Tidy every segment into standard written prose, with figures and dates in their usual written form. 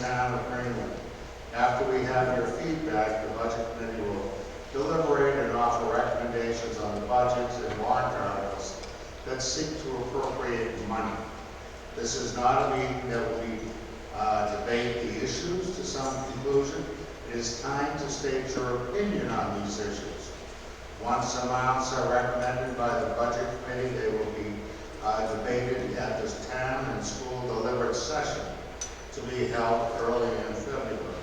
town of Greenland. After we have your feedback, the budget committee will deliberate and offer recommendations on the budgets and warrant articles that seek to appropriate money. This is not a meeting that we debate the issues to some conclusion. It is time to state your opinion on these issues. Once amounts are recommended by the budget committee, they will be debated at this town and school deliberate session to be held early in February.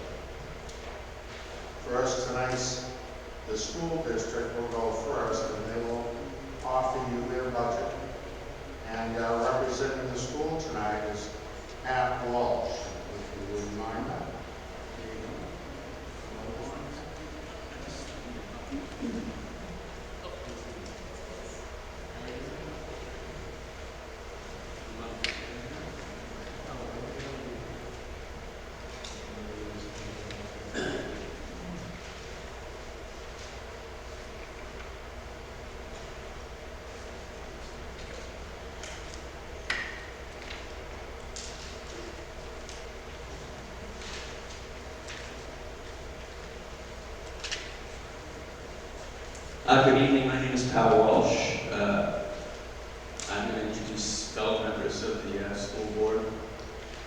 First, tonight's the school district will go first, and they will offer you their budget. And representing the school tonight is Pat Walsh, if you wouldn't mind that. Good evening, my name is Pat Walsh. I'm going to introduce fellow members of the school board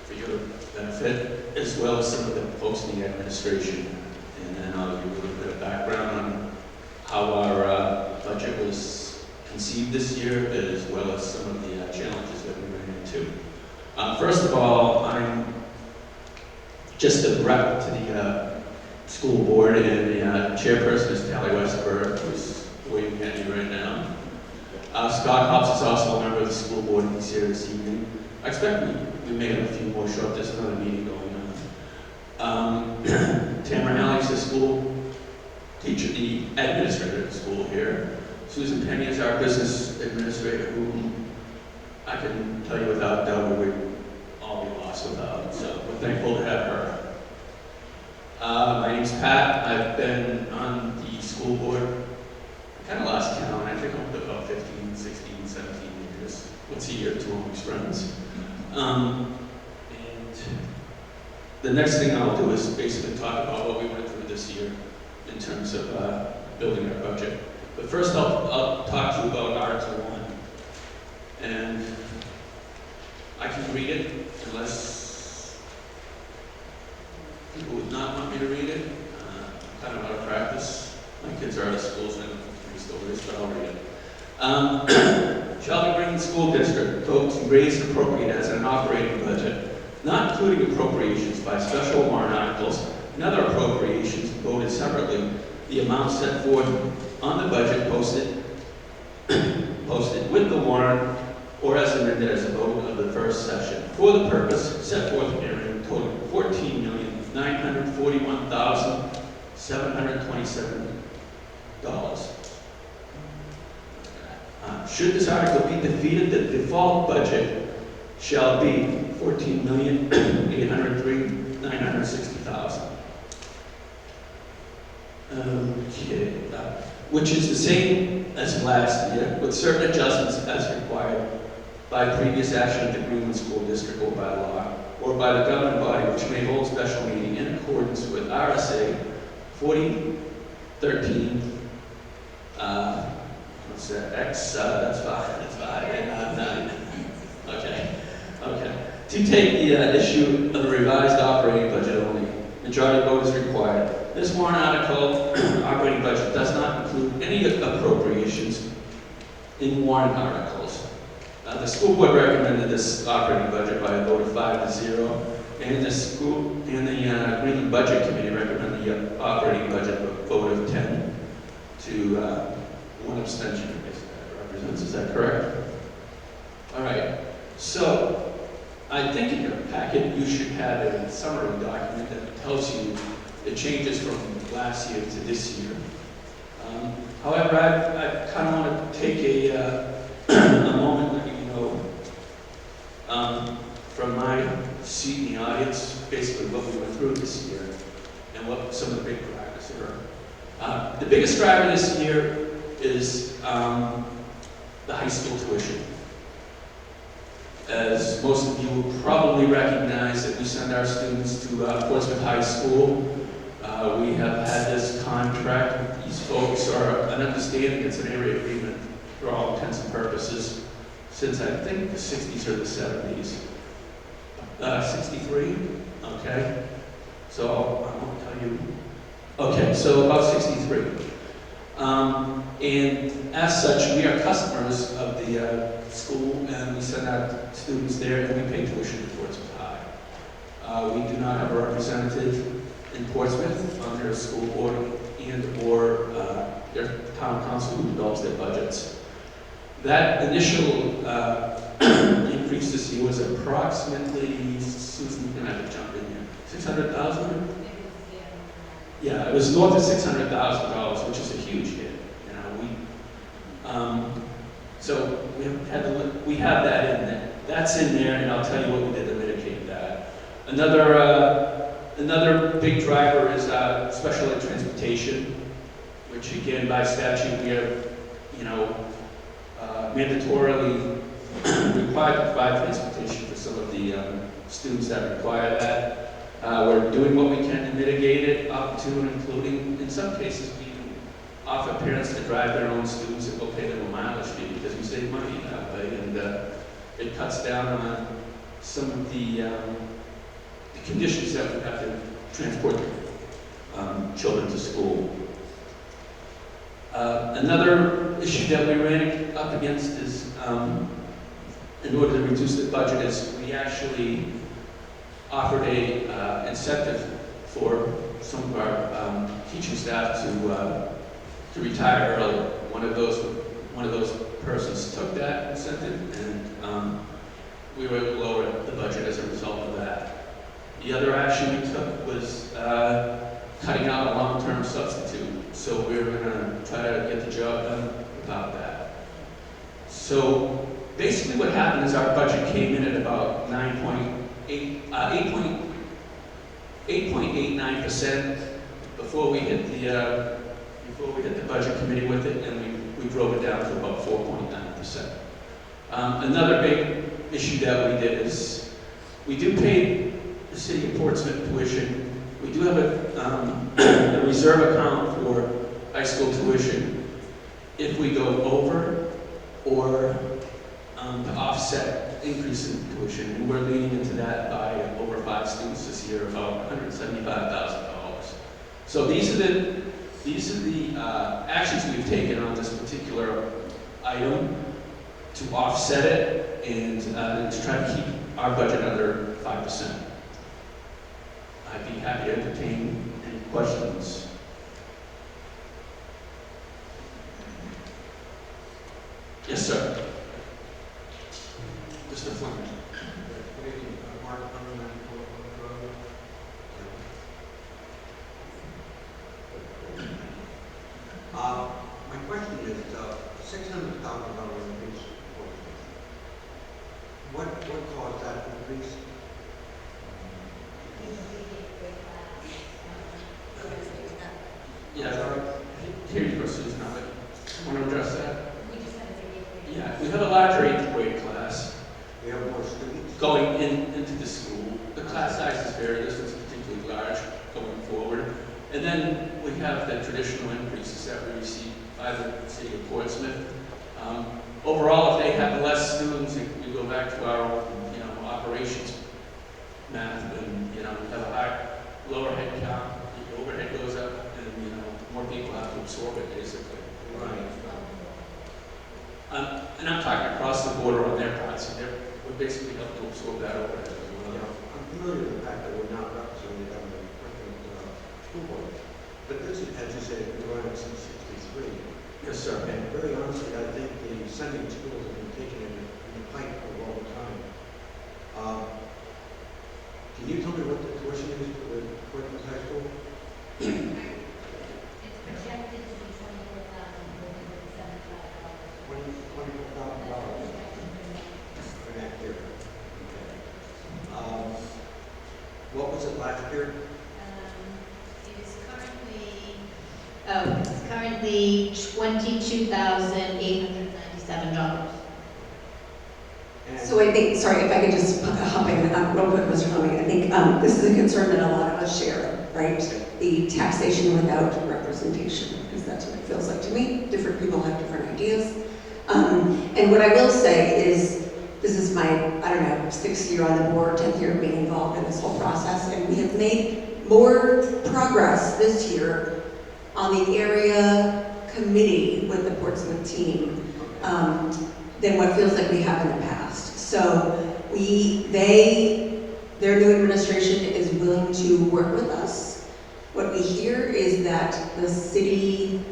for your benefit, as well as some of the folks in the administration. And then I'll give you a little bit of background on how our budget was conceived this year, as well as some of the challenges that we ran into. First of all, I'm just a rep to the school board, and the chairperson is Tally Westberg, who's waving at me right now. Scott Hobbs is also a member of the school board, and he's here this evening. I expect we may have a few more show up. There's another meeting going on. Tamara Halley's the school teacher, the administrator of the school here. Susan Penny is our business administrator, who I can tell you without doubt we would all be lost without. So we're thankful to have her. My name's Pat. I've been on the school board, I kind of lost count. I think I'm up to about 15, 16, 17 years. What's a year? 2 almost friends. And the next thing I'll do is basically talk about what we went through this year in terms of building our budget. But first I'll talk to you about Article 1. And I can read it unless people would not want me to read it. I'm kind of out of practice. My kids are out of school, so I don't have 3 stories, but I'll read it. Shall the Greenland School District vote to raise and appropriate as an operating budget, not including appropriations by special warrant articles and other appropriations voted separately, the amount set forth on the budget posted with the warrant or as amended as a vote of the first session for the purpose set forth herein, totaling $14,941,727. Should this article be defeated, the default budget shall be $14,803,960,000. Okay, which is the same as last year, with certain adjustments as required by previous action of the Greenland School District or by law, or by the governing body which may hold special meeting in accordance with RSA 4013, what's that, X, that's fine, and 9. Okay. To take the issue of the revised operating budget only, majority vote is required. This warrant article operating budget does not include any appropriations in warrant articles. The school board recommended this operating budget by a vote of 5-0, and the Greenland Budget Committee recommended the operating budget with a vote of 10 to 1 abstention. I guess that represents. Is that correct? All right. So I think in your packet you should have a summary document that tells you the changes from last year to this year. However, I kind of want to take a moment and let you know from my seat in the audience, basically what we went through this year and what some of the big drivers were. The biggest driver this year is the high school tuition. As most of you will probably recognize that we send our students to Portsmouth High School. We have had this contract with these folks, or an understanding, it's an area agreement for all intents and purposes, since I think the 60s or the 70s. 63, okay. So I won't tell you. Okay, so about 63. And as such, we are customers of the school, and we send our students there, and we pay tuition to Portsmouth High. We do not have a representative in Portsmouth on their school board and/or their town council who develops their budgets. That initial increase this year was approximately, Susan, you're gonna have to jump in here, 600,000? Yeah, it was north of $600,000, which is a huge hit. You know, so we have that in there. That's in there, and I'll tell you what we did to mitigate that. Another big driver is special ed transportation, which again by statute we are, you know, mandatorily required to provide transportation for some of the students that require that. We're doing what we can to mitigate it, up to and including, in some cases, we even offer parents to drive their own students and go pay them a mileage fee because we save money that way, and it cuts down on some of the conditions that we have to transport children to school. Another issue that we ran up against is, in order to reduce the budget, is we actually offered a incentive for some of our teaching staff to retire early. One of those persons took that incentive, and we were able to lower the budget as a result of that. The other action we took was cutting out a long-term substitute. So we were going to try to get the job done without that. So basically what happened is our budget came in at about 8.89% before we hit the budget committee with it, and we drove it down to about 4.9%. Another big issue that we did is we do pay the city of Portsmouth tuition. We do have a reserve account for high school tuition if we go over or to offset increase in tuition. And we're leaning into that by over 5 students this year, about $175,000. So these are the actions we've taken on this particular item to offset it and to try to keep our budget under 5%. I'd be happy to entertain any questions. Yes, sir. Mr. Fleming. Mark, my question is, $600,000 increase. What caused that increase? Yeah, here you go, Susan. I want to address that. Yeah, we have a larger 8th grade class We have more students? going into the school. The class size is very, this one's particularly large going forward. And then we have the traditional increases that we receive by the city of Portsmouth. Overall, if they have less students, if we go back to our operations math, then we have a lower head count, the overhead goes up, and more people have to absorb it basically. Right. And I'm talking across the border on their part, so we're basically helping to absorb that overhead as well. I'm familiar with the fact that we're not representing the government school board. But this, as you said, we're running since '63. Yes, sir. And very honestly, I think the sending schools have been taken in the pipe for a long time. Can you tell me what the tuition is for the Portsmouth High School? It's projected to be $24,475. $24,000 for that year. Okay. What was it last year? It is currently $22,897. And So I think, sorry, if I could just hop in real quick, Mr. Fleming, I think this is a concern that a lot of us share, right? The taxation without representation, because that's what it feels like to me. Different people have different ideas. And what I will say is, this is my, I don't know, 6th year on the board, 10th year of being involved in this whole process, and we have made more progress this year on the area committee with the Portsmouth team than what feels like we have in the past. So their new administration is willing to work with us. What we hear is that the city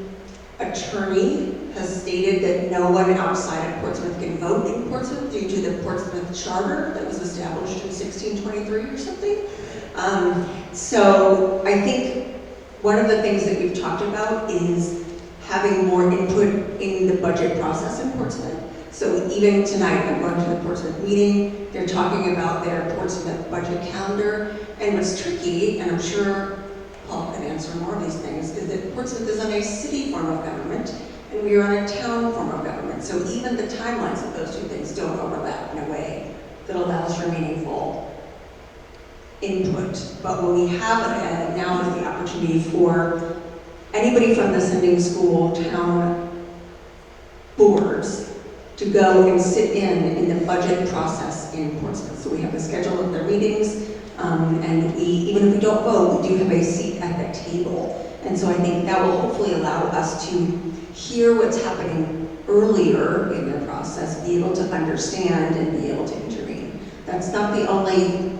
attorney has stated that no one outside of Portsmouth can vote in Portsmouth due to the Portsmouth Charter that was established in 1623 or something. So I think one of the things that we've talked about is having more input in the budget process in Portsmouth. So even tonight, I'm going to the Portsmouth meeting, they're talking about their Portsmouth budget calendar, and what's tricky, and I'm sure Paul can answer more of these things, is that Portsmouth is on a city form of government, and we are on a town form of government. So even the timelines of those two things don't overlap in a way that allows for meaningful input. But what we have now is the opportunity for anybody from the sending school town boards to go and sit in the budget process in Portsmouth. So we have a schedule of their meetings, and even if we don't vote, we do have a seat at the table. And so I think that will hopefully allow us to hear what's happening earlier in the process, be able to understand and be able to intervene. That's not the only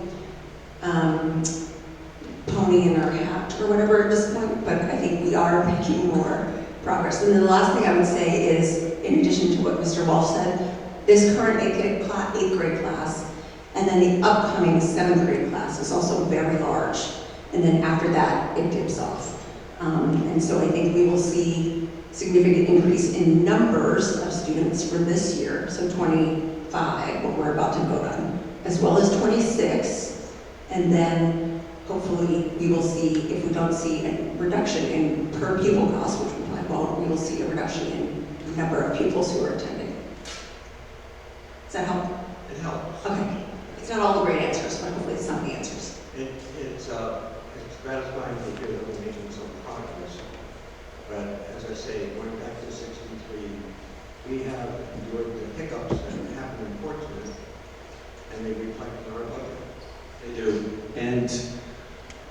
pony in our hat or whatever at this point, but I think we are making more progress. And then the last thing I would say is, in addition to what Mr. Walsh said, this current 8th grade class and then the upcoming 7th grade class is also very large. And then after that, it dips off. And so I think we will see significant increase in numbers of students for this year, so 25, what we're about to vote on, as well as 26, and then hopefully we will see, if we don't see a reduction in per pupil cost, which we probably won't, we will see a reduction in the number of pupils who are attending. Does that help? It helps. Okay. It's not all the great answers, but hopefully it's some of the answers. It's gratifying to hear that we're making some progress. But as I say, going back to 63, we have endured the hiccups that happened in Portsmouth, and they reflect in our budget. They do. And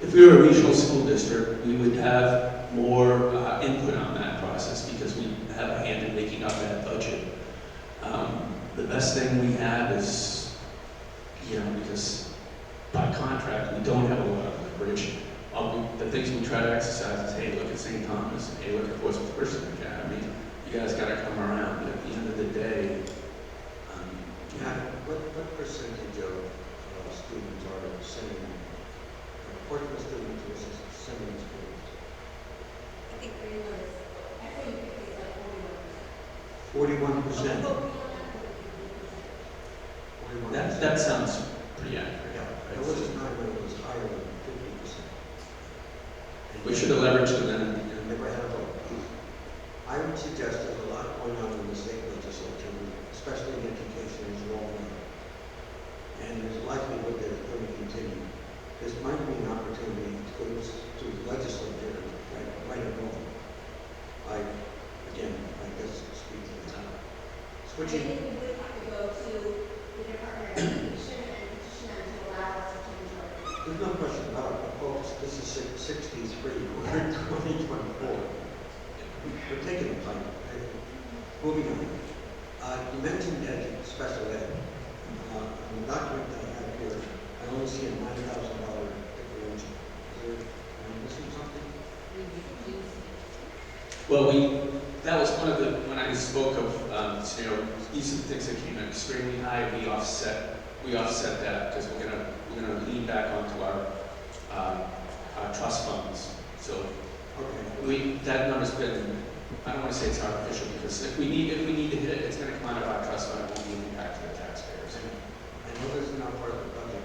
if we were a regional school district, we would have more input on that process because we have a hand in making up that budget. The best thing we have is, because by contract, we don't have a lot of leverage. The things we try to exercise is, hey, look at St. Thomas, hey, look at Portsmouth Christian Academy. You guys got to come around. But at the end of the day, What percentage of students are sending, Portsmouth students versus sending students? I think Greenland is, I think it's like 41%. 41%. that sounds pretty accurate. Yeah, there was a time when it was higher than 50%. We should have leveraged it then. Never had a vote. I would suggest there's a lot going on in the state legislature, especially in education, as you all know. And there's a likelihood that it's going to continue. This might be an opportunity to go to the legislature, right at home. I guess, speak to the town. I Switching. think we would have to go to the Department of Education and petition them to allow us to enjoy. There's no question about it, but folks, this is 63, we're in 2024. We're taking a fight. Moving on. You mentioned special ed. On the document that I have here, I only see a $9,000 differential. Am I missing something? Well, that was one of the, when I spoke of, these are the things that came in extremely high, we offset that because we're gonna lean back onto our trust funds. So that number's been, I don't want to say it's artificial because if we need to hit it, it's going to come out of our trust fund. It won't be an impact to the taxpayers. I know this is not part of the budget,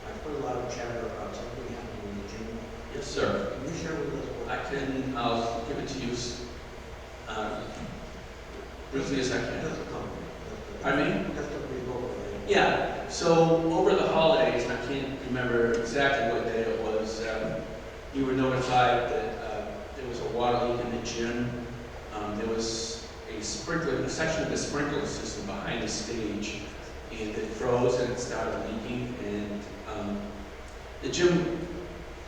but I put a lot of chatter about something happening in the gym. Yes, sir. Can you share with us what? I'll give it to you briefly as I can. Just a comment. Pardon me? Just a brief overview. Yeah, so over the holidays, and I can't remember exactly what day it was, we were notified that there was a water leak in the gym. There was a section of the sprinkler system behind the stage, and it froze and it started leaking. And the gym,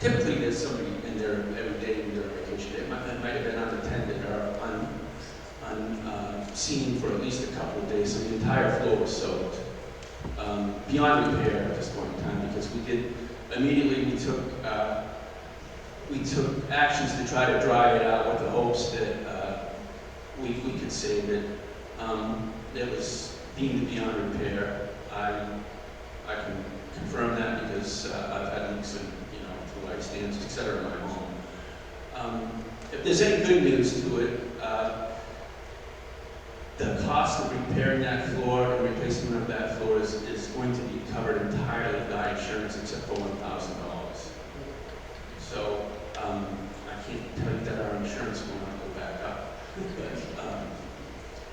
typically there's somebody in there every day when they're on vacation. It might have been unattended or unseen for at least a couple of days, so the entire floor was soaked. Beyond repair at this point in time, because we took actions to try to dry it out with the hopes that we could save it. It was deemed beyond repair. I can confirm that because I've had leaks in, the light stands, etc. in my home. If there's any good news to it, the cost of repairing that floor and replacement of that floor is going to be covered entirely by insurance except for $1,000. So I can't tell you that our insurance will not go back up.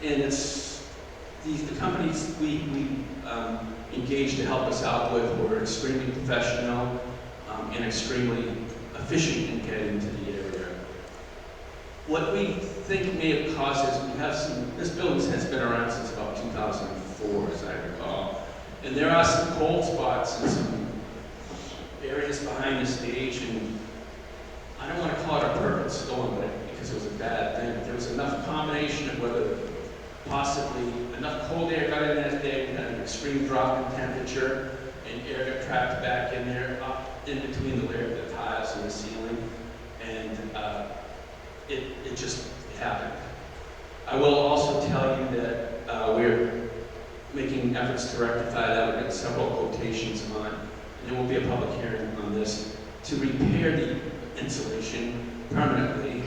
And it's the companies we engaged to help us out with were extremely professional and extremely efficient in getting to the area. What we think may have caused this building has been around since about 2004, as I recall. And there are some cold spots in some areas behind the stage, and I don't want to call it a perfect storm, because it was a bad thing. There was enough combination of whether possibly enough cold air got in that day, we had an extreme drop in temperature, and air got trapped back in there, up in between the layer of the tiles and the ceiling, and it just happened. I will also tell you that we're making efforts to rectify that. We've got several quotations on, and there will be a public hearing on this, to repair the insulation permanently.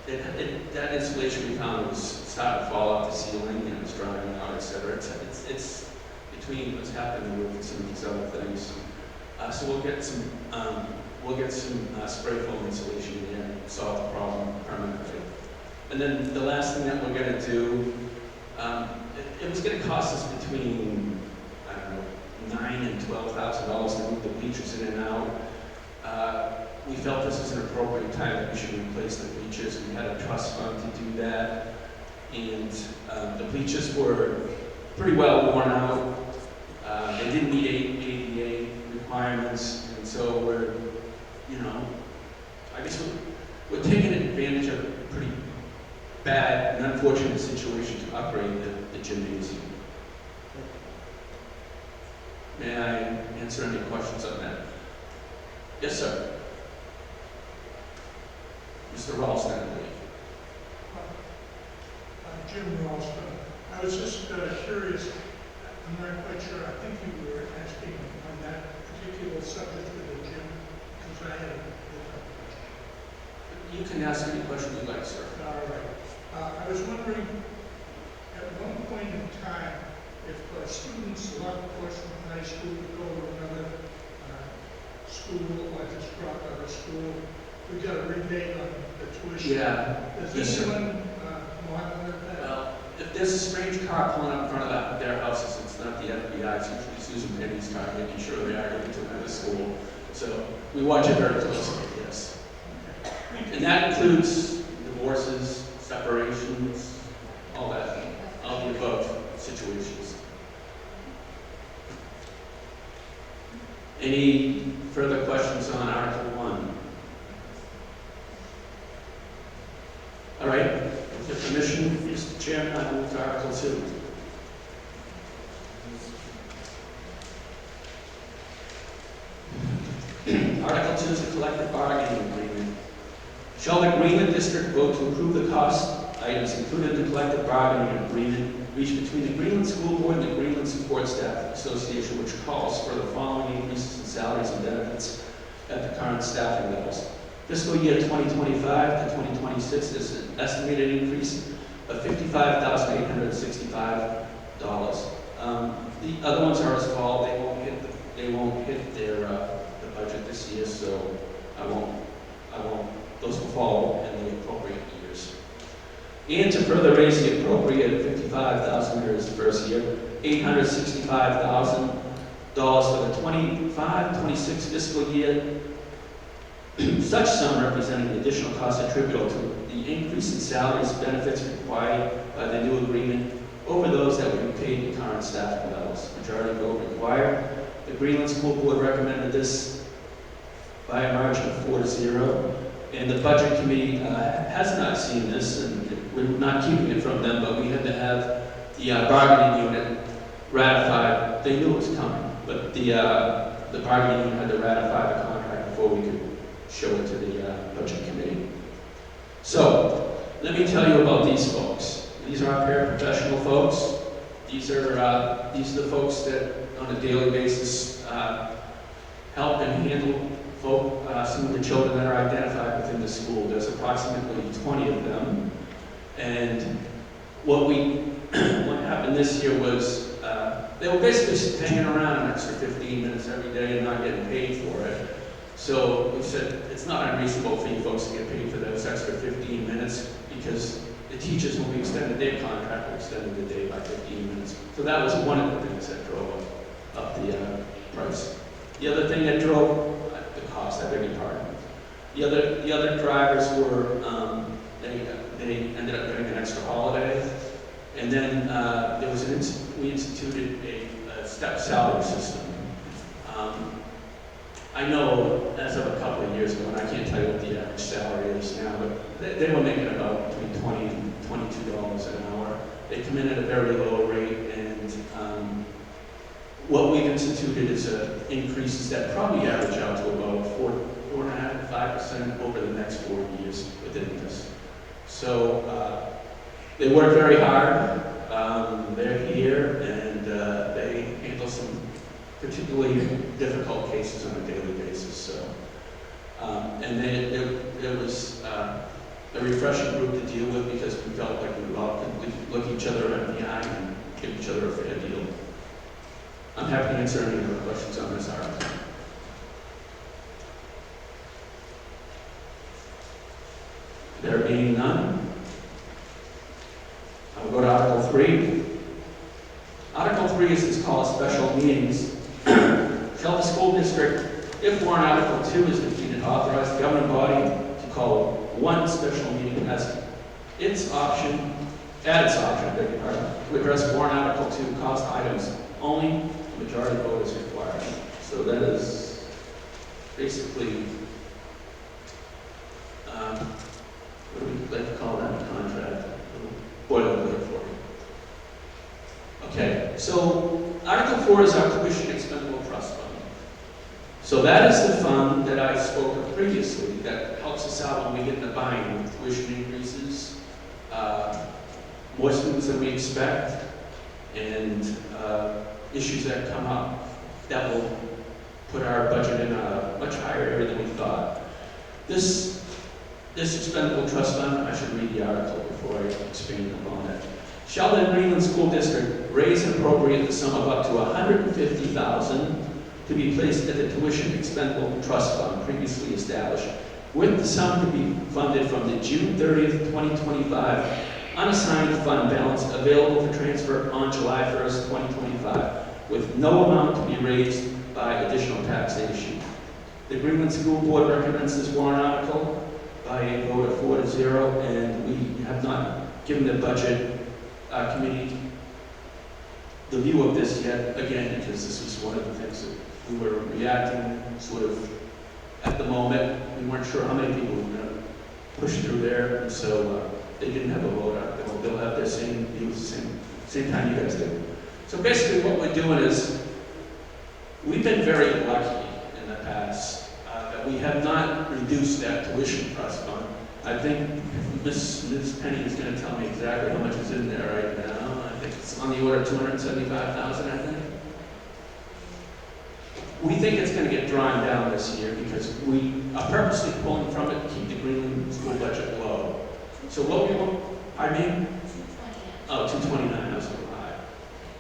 That insulation we found was starting to fall off the ceiling, and it was drying out, etc. It's between what's happening with some of these other things. So we'll get some spray foam insulation in there and solve the problem permanently. And then the last thing that we're going to do, it was going to cost us between, $9,000 and $12,000 to move the bleachers in and out. We felt this was an appropriate time that we should replace the bleachers. We had a trust fund to do that, and the bleachers were pretty well worn out. They didn't meet ADA requirements, and so I guess we're taking advantage of a pretty bad and unfortunate situation to upgrade the gymnasium. May I answer any questions on that? Yes, sir. Mr. Ralston, I believe. Jim Ralston. I was just curious, I'm not quite sure, I think you were asking on that particular subject with the gym, because I had a You can ask any question you like, sir. all right. I was wondering, at one point in time, if students left Portsmouth High School to go to another school, or just drop out of school, we got a rebate on the tuition. Yeah. Does Yes, sir. anyone monitor that? Well, if there's a strange car pulling up in front of their houses, it's not the FBI, it's usually Susan Penny's car, making sure they are going to another school. So we watch it very closely, yes. And that includes divorces, separations, all that, all the above situations. Any further questions on Article 1? All right, with your permission, Mr. Chairman, I move to Article 2. Article 2 is the collective bargaining agreement. Shall the Greenland District vote to approve the cost items included in the collective bargaining agreement reached between the Greenland School Board and the Greenland Support Staff Association, which calls for the following increases in salaries and benefits at the current staffing levels. Fiscal year 2025 to 2026 is an estimated increase of $55,865. The other ones are as follows. They won't hit their the budget this year, so I won't. Those will fall in the appropriate years. And to further raise the appropriate $55,000 the first year, $865,000 for the 25-26 fiscal year. Such sum representing the additional cost attributable to the increase in salaries and benefits required by the new agreement over those that would be paid in current staffing levels. Majority vote required. The Greenland School Board recommended this by a margin of 4-0. And the Budget Committee has not seen this, and we're not keeping it from them, but we had to have the bargaining unit ratify. They knew it was coming, but the bargaining unit had to ratify the contract before we could show it to the Budget Committee. So, let me tell you about these folks. These are our paraprofessional folks. These are the folks that, on a daily basis, help and handle some of the children that are identified within the school. There's approximately 20 of them. And what happened this year was they were basically just hanging around an extra 15 minutes every day and not getting paid for it. So we said it's not unreasonable for you folks to get paid for those extra 15 minutes because the teachers, when we extended their contract, we extended the day by 15 minutes. So that was one of the things that drove up the price. The other thing that drove the cost, I beg your pardon. The other drivers were they ended up getting an extra holiday, and then we instituted a step salary system. I know as of a couple of years ago, and I can't tell you what the average salary is now, but they were making about between $20 and $22 an hour. They come in at a very low rate, and what we've instituted is increases that probably average out to about 4.5% to 5% over the next 4 years within this. So they work very hard. They're here, and they handle some particularly difficult cases on a daily basis. So, and it was a refreshing group to deal with because we felt like we all could look each other in the eye and give each other a fair deal. I'm happy to answer any other questions on this article. There being none, I will go to Article 3. Article 3 is called special meetings. Shall the school district, if warrant Article 2 is defeated, authorize the governing body to call one special meeting as its option, to address warrant Article 2 cost items only. The majority vote is required. So that is basically, what do we like to call that, a contract? Boilerplate for you. Okay, so Article 4 is our tuition expendable trust fund. So that is the fund that I spoke of previously that helps us out when we get in the bind with tuition increases, more students than we expect, and issues that come up that will put our budget in a much higher area than we thought. This expendable trust fund, I should read the article before I expand upon it. Shall the Greenland School District raise and appropriate the sum of up to $150,000 to be placed at the tuition expendable trust fund previously established, with the sum to be funded from the June 30th, 2025 unassigned fund balance available for transfer on July 1st, 2025, with no amount to be raised by additional taxation. The Greenland School Board recommends this warrant article by a vote of 4-0, and we have not given the Budget Committee the view of this yet, again, because this was one of the things that we were reacting sort of at the moment. We weren't sure how many people were going to push through there, and so they didn't have a vote out. They'll have their same views the same time you guys do. So basically what we're doing is, we've been very lucky in the past that we have not reduced that tuition trust fund. I think Ms. Penny is going to tell me exactly how much is in there right now. I think it's on the order of $275,000, I think. We think it's going to get drawn down this year because we are purposely pulling from it to keep the Greenland school budget low. So what we want, pardon me? 229, that was a little high.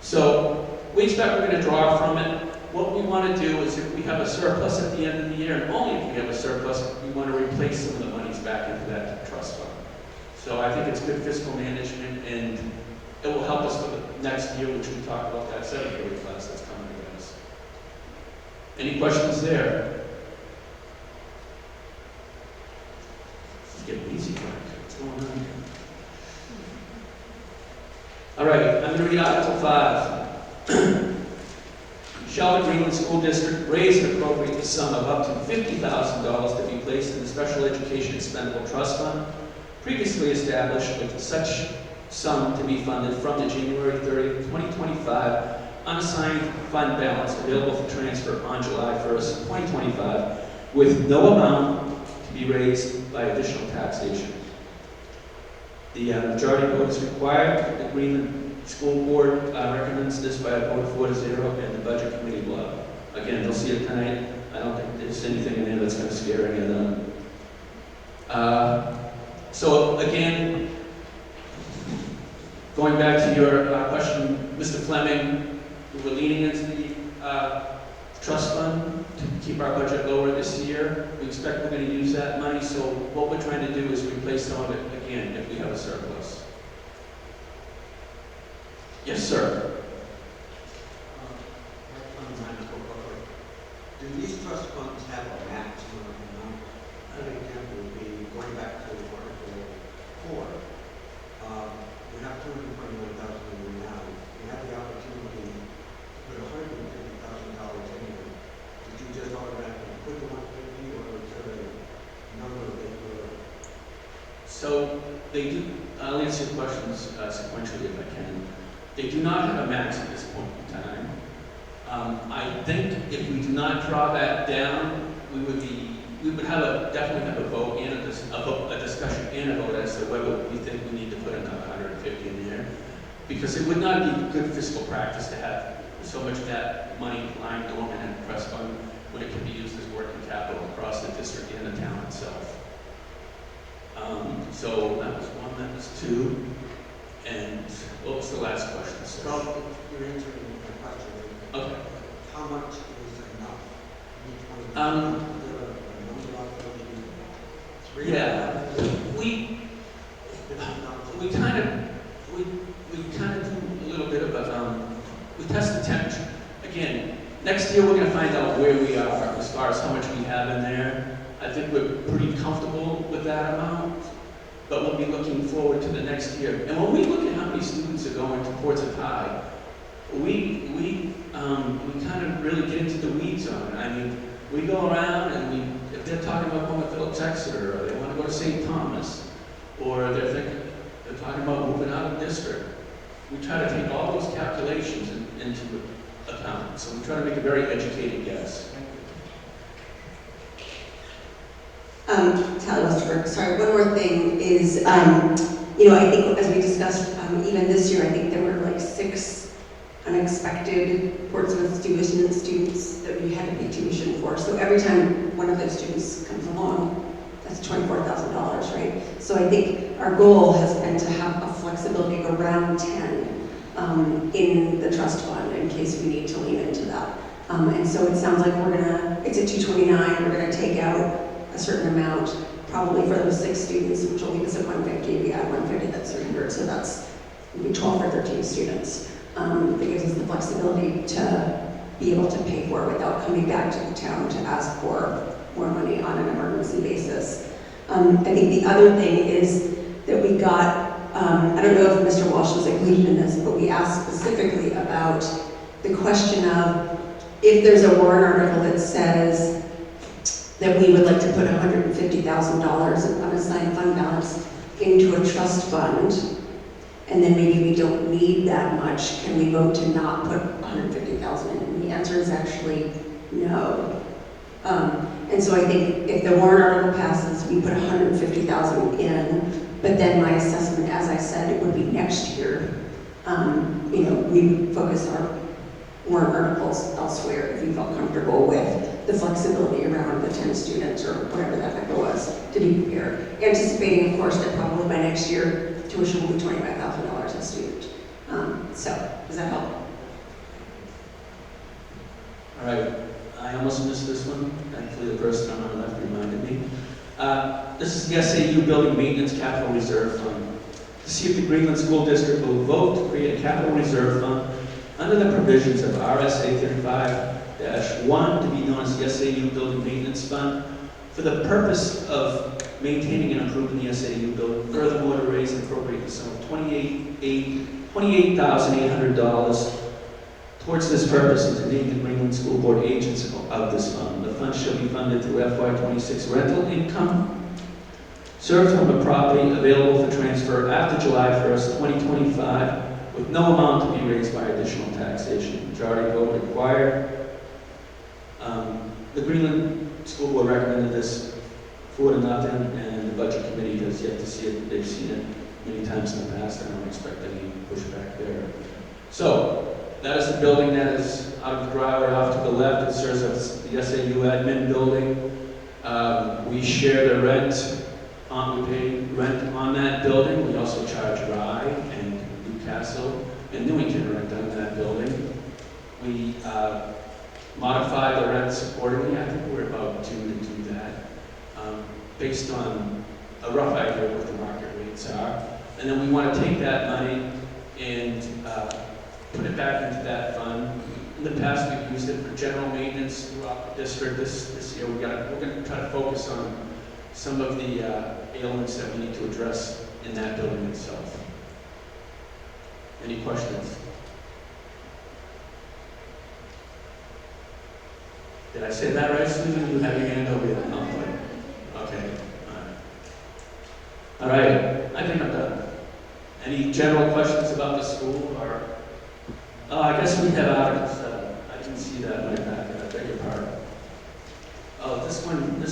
So we expect we're going to draw from it. What we want to do is if we have a surplus at the end of the year, and only if we have a surplus, we want to replace some of the monies back into that trust fund. So I think it's good fiscal management, and It will help us for the next year, which we talked about, that 7th grade class that's coming to us. Any questions there? It's getting easy, Frank. What's going on here? All right, I'm going to read Article 5. Shall the Greenland School District raise and appropriate the sum of up to $50,000 to be placed in the Special Education Expendable Trust Fund, previously established, with such sum to be funded from the January 30th, 2025 unassigned fund balance available for transfer on July 1st, 2025, with no amount to be raised by additional taxation. The majority vote is required. The Greenland School Board recommends this by a vote of 4-0, and the Budget Committee will. Again, you'll see it tonight. I don't think there's anything in there that's going to scare any of them. So again, going back to your question, Mr. Fleming, we're leaning into the trust fund to keep our budget lower this year. We expect we're going to use that money, so what we're trying to do is replace some of it again if we have a surplus. Yes, sir. Do these trust funds have a maximum amount? An example would be going back to Article 4. We have $221,000 in now. We have the opportunity to put $150,000 in here. Did you just automatically put the 150, or is there a number that you're? So they do. I'll answer your questions sequentially if I can. They do not have a max at this point in time. I think if we do not draw that down, we would definitely have a vote and a discussion and a vote as to whether we think we need to put another 150 in there, because it would not be good fiscal practice to have so much of that money lying dormant in the trust fund when it can be used as working capital across the district and the town itself. So that was one. That was two. And what was the last question, sir? Well, you're answering my question. Okay. How much is enough? Each one? Um, Is there a number out there that you- Three? Yeah, we kind of do a little bit of we test the temperature. Again, next year we're going to find out where we are as far as how much we have in there. I think we're pretty comfortable with that amount, but we'll be looking forward to the next year. And when we look at how many students are going to Portsmouth High, we kind of really get into the weeds on it. I mean, we go around and if they're talking about going to Phillips Exeter, or they want to go to St. Thomas, or they're talking about moving out of district, we try to take all those calculations into account. So we try to make a very educated guess. Tally Westerberg, sorry, one more thing is, I think as we discussed, even this year, I think there were like 6 unexpected Portsmouth students that we had to pay tuition for. So every time one of those students comes along, that's $24,000, right? So I think our goal has been to have a flexibility of around 10 in the trust fund in case we need to lean into that. And so it sounds like it's at 229, we're gonna take out a certain amount, probably for those 6 students, which will leave us at 150. We add 150, that's 300, so that's maybe 12 or 13 students. That gives us the flexibility to be able to pay for it without coming back to the town to ask for more money on an emergency basis. I think the other thing is that we got, I don't know if Mr. Walsh was included in this, but we asked specifically about the question of if there's a warrant article that says that we would like to put $150,000 of unassigned fund balance into a trust fund, and then maybe we don't need that much, can we vote to not put $150,000 in? And the answer is actually no. And so I think if the warrant article passes, we put $150,000 in, but then my assessment, as I said, it would be next year. We would focus our warrant articles elsewhere if we felt comfortable with the flexibility around the 10 students or whatever that number was to be prepared. Anticipating, of course, that probably by next year, tuition will be $25,000 a student. So, does that help? All right, I almost missed this one. Thankfully, the person on my left reminded me. This is the SAU Building Maintenance Capital Reserve Fund. to see if the Greenland School District will vote to create a capital reserve fund under the provisions of RSA 35-1 to be known as the SAU Building Maintenance Fund for the purpose of maintaining and improving the SAU building. Furthermore, to raise and appropriate the sum of $28,800 towards this purpose and to name the Greenland School Board agents of this fund. The fund shall be funded through FY26 rental income served from a property available for transfer after July 1st, 2025, with no amount to be raised by additional taxation. Majority vote required. The Greenland School Board recommended this 4-0, and the Budget Committee has yet to see it. They've seen it many times in the past. I don't expect any pushback there. So, that is the building that is out of the driveway off to the left. It serves as the SAU admin building. We share the rent. We pay rent on that building. We also charge Rye and Newcastle and Newington rent on that building. We modify the rents accordingly. I think we're about due to do that based on a rough idea of what the market rates are. And then we want to take that money and put it back into that fund. In the past, we've used it for general maintenance throughout the district. This year, we're going to try to focus on some of the ailments that we need to address in that building itself. Any questions? Did I say that right, Susan? You have your hand over there. No, okay. All right. I think I'm done. Any general questions about the school? Or I guess we have Article 7. I didn't see that in my packet. I beg your pardon. Oh, this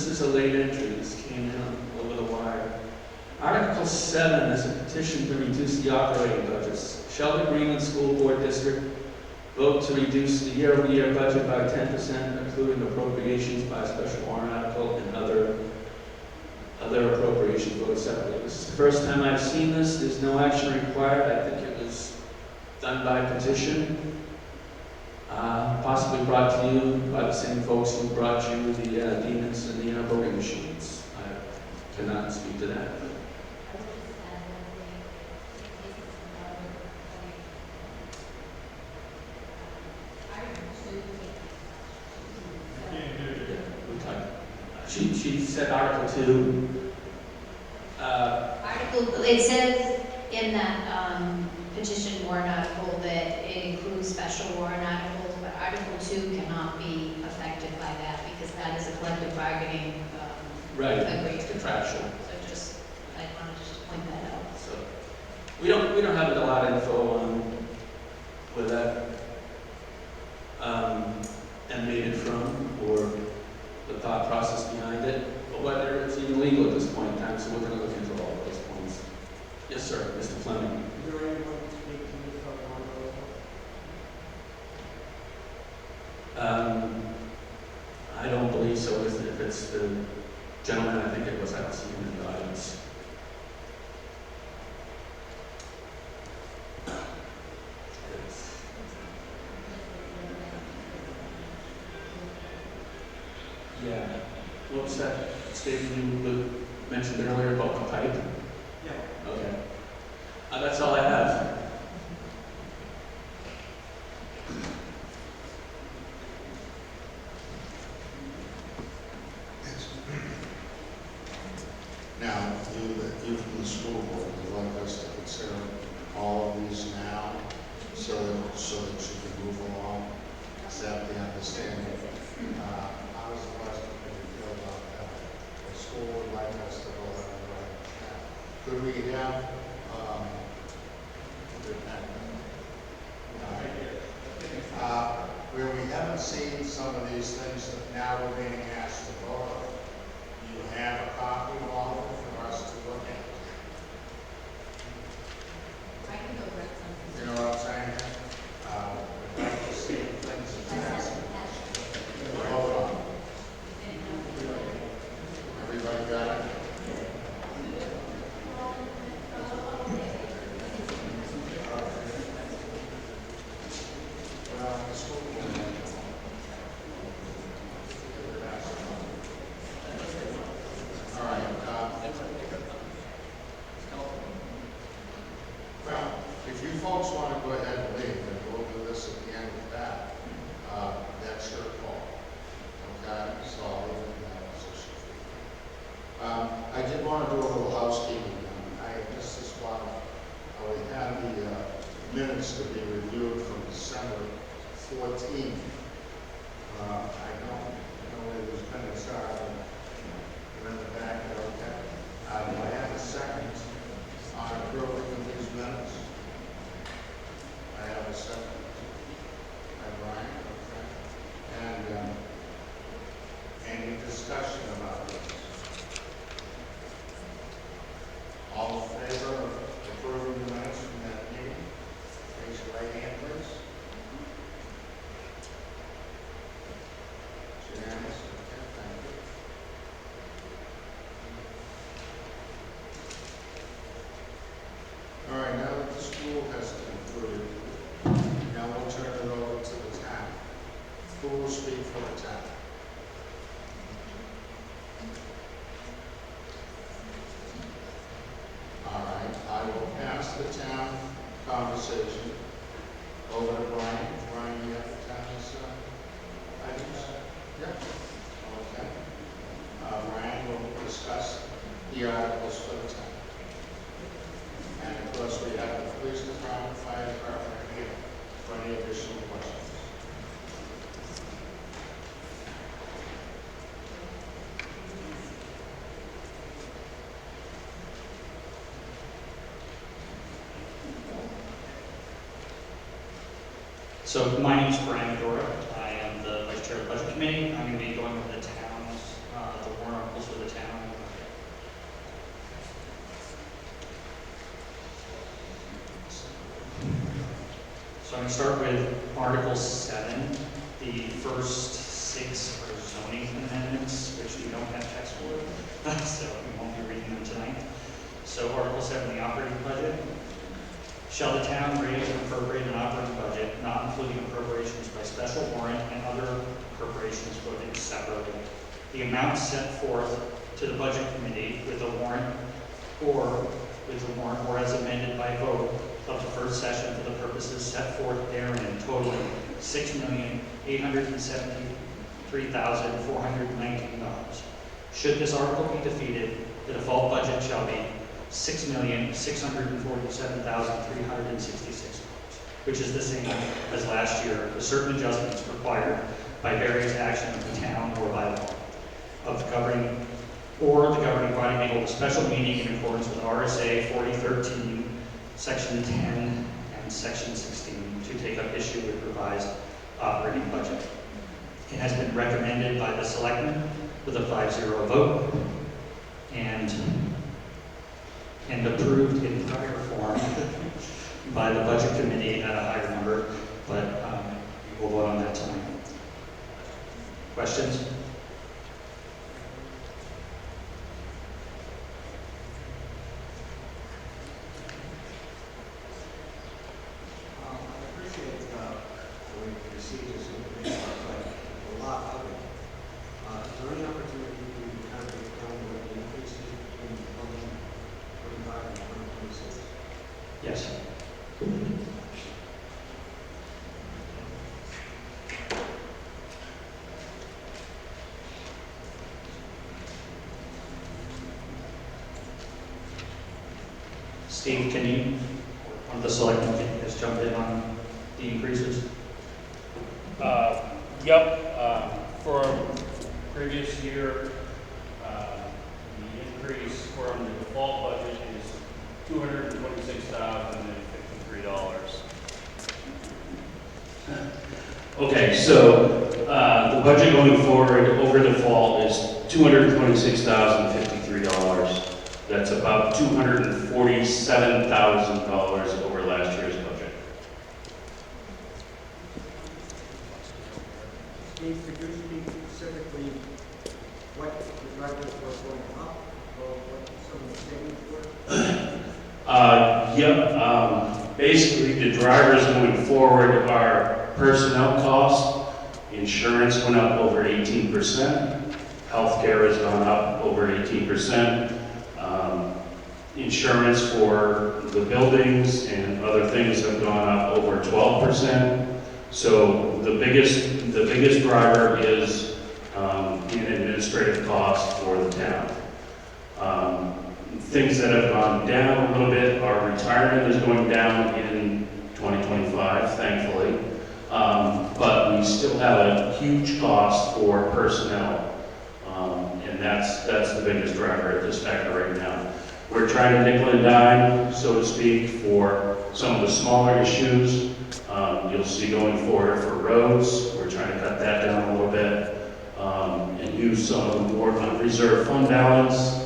is a late entry. This came in over the wire. Article 7 is a petition to reduce the operating budgets. Shall the Greenland School Board District vote to reduce the year-over-year budget by 10%, including appropriations by special warrant article and other appropriations voted separately? This is the first time I've seen this. There's no action required. I think it was done by petition. Possibly brought to you by the same folks who brought you the demons and the voting machines. I cannot speak to that. She said Article 2. It says in that petition warrant article that it includes special warrant articles, but Article 2 cannot be affected by that because that is a collective bargaining agreement. Contractual. So I wanted to just point that out. So we don't have a lot of info on where that emanated from or the thought process behind it, but whether it's even legal at this point in time. So we're going to look into all of those points. Yes, sir, Mr. Fleming. Is there anyone to speak to this on I don't believe so. If it's the gentleman, I think it was. I don't see him in the audience. Yeah. What was that statement you mentioned earlier about the pipe? Yeah. Okay. That's all I have. Now, you from the school board would like us to consider all of these now so that you can move along. Is that the understanding? How does the Western Committee feel about that? The school would like us to go that right now. Could we have, where we haven't seen some of these things that now we're being asked to vote on? Do you have a copy of all of them for us to look at? I can go grab something. You know what I'm saying? We'd like to see things that's vote on. Everybody got it? The school board. All right. folks want to go ahead and leave, and we'll do this at the end of that, that's your call. Okay, so I'll leave it in that position for you. I did want to do a little housekeeping. This is why we had the minutes to be reviewed from December 14th. I know where those minutes are, they're in the back there, okay? Do I have a second on approving of these minutes? I have a second. By Brian, okay. And any discussion about this? All in favor of approving the minutes from that meeting? Raise your right hand, please. It's unanimous. Okay, thank you. All right, now that the school has concluded, now we'll turn it over to the town. Who will speak for the town? All right, I will pass the town conversation over to Brian. Brian, you have the town's items? Yep. Okay. Brian will discuss the articles for the town. And of course, we have the police department, fire department here for any additional questions. So my name is Brian Medora. I am the Vice Chair of the Budget Committee. I'm going to be going over the town's, the warrant articles for the town. So I'm going to start with Article 7. The first 6 are zoning amendments, which we don't have text for, so we won't be reading them tonight. So Article 7, the operating budget. Shall the town raise and appropriate an operating budget, not including appropriations by special warrant and other appropriations voted separately? The amount set forth to the budget committee with a warrant or or as amended by vote of the first session for the purposes set forth therein, totaling $6,873,419. Should this article be defeated, the default budget shall be $6,647,366, which is the same as last year, with certain adjustments required by various action of the town or by law of the governing body may hold a special meeting in accordance with RSA 4013, Section 10 and Section 16 to take up issue with revised operating budget. It has been recommended by the selectmen with a 5-0 vote and approved in prior form by the budget committee at a higher number, but we'll vote on that tonight. Questions? I appreciate the procedures and the a lot of it. Is there any opportunity to kind of break down what the increases between 2025 and 2026? Yes. Steve, can you, one of the selectmen, just jump in on the increases? Yep, for previous year, the increase from the default budget is $226,053. Okay, so the budget going forward over default is $226,053. That's about $247,000 over last year's budget. Steve, could you speak specifically what the drivers were going up, or what some of the savings were? Basically, the drivers going forward are personnel costs. Insurance went up over 18%. Healthcare has gone up over 18%. insurance for the buildings and other things have gone up over 12%. So the biggest driver is in administrative costs for the town. Things that have gone down a little bit, our retirement is going down in 2025, thankfully. But we still have a huge cost for personnel. And that's the biggest driver at this factor right now. We're trying to nickel and dime, so to speak, for some of the smaller issues. You'll see going forward for roads, we're trying to cut that down a little bit, and use some of the more reserve fund balance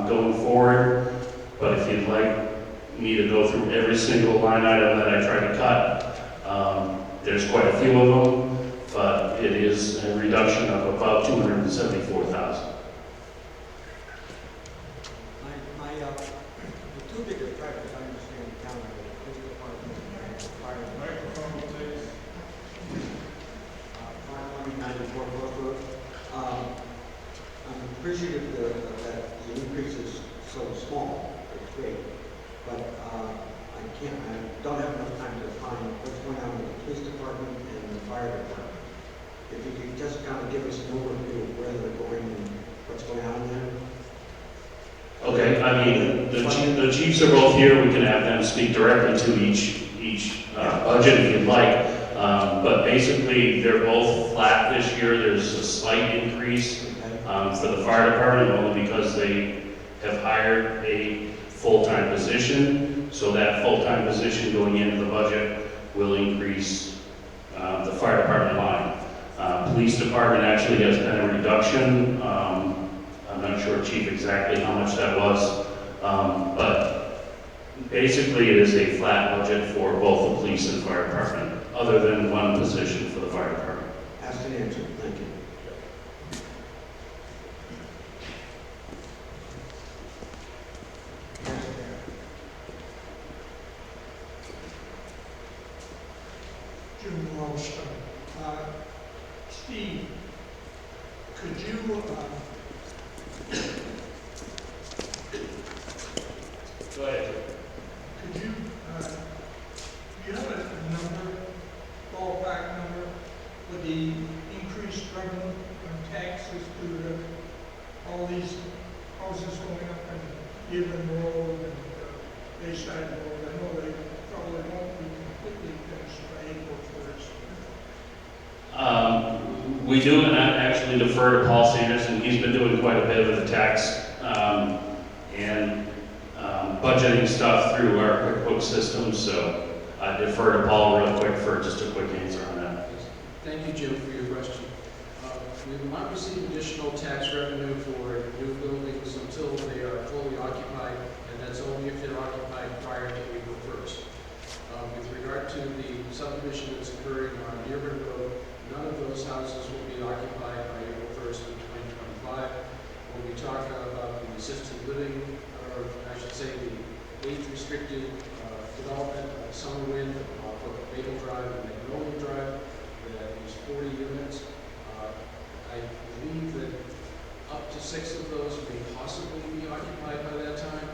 going forward. But if you'd like me to go through every single line item that I try to cut, there's quite a few of them, but it is a reduction of about $274,000. The two biggest drivers, I understand, the town, are the police department and the fire. Fire 194 Grove Road. I'm appreciative that the increase is so small, it's great, but I don't have enough time to find what's going on with the police department and the fire department. If you could just kind of give us an overview of where they're going and what's going on there. Okay, I mean, the chiefs are both here. We can have them speak directly to each budget if you'd like. But basically, they're both flat this year. There's a slight increase for the fire department only because they have hired a full-time position. So that full-time position going into the budget will increase the fire department line. Police department actually has been a reduction. I'm not sure, Chief, exactly how much that was, but basically it is a flat budget for both the police and fire department, other than one position for the fire department. Asked and answered, thank you. Jim Walsh. Steve, could you, Go ahead. could you, do you have a number, ballpark number, with the increased revenue on taxes due to all these houses going up in Given Road and Bayside Road? I know they probably won't be completely finished by April 1st. We do, and I actually defer to Paul Sanderson. He's been doing quite a bit of the tax and budgeting stuff through our QuickBooks system, so I defer to Paul real quick for just a quick answer on that. Thank you, Jim, for your question. We will not receive additional tax revenue for new buildings until they are fully occupied, and that's only if they're occupied prior to April 1st. With regard to the subdivision that's occurring on Dearborn Road, none of those houses will be occupied by April 1st of 2025. When we talk about the assisted living, or I should say the age restricted development, Summer Wind, off of Maple Drive and Magnolia Drive, that is 40 units. I believe that up to 6 of those may possibly be occupied by that time.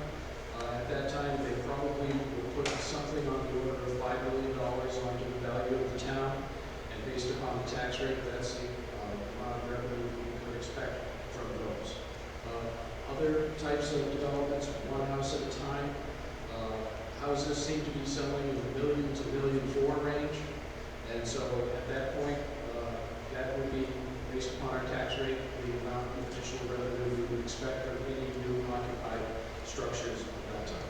At that time, they probably will put something on the order of $5 million onto the value of the town, and based upon the tax rate, that's the amount of revenue we could expect from those. Other types of developments, one house at a time. Houses seem to be selling in the $1 million to $1.4 million range, and so at that point, that would be based upon our tax rate, the amount of additional revenue we would expect from any new occupied structures at that time.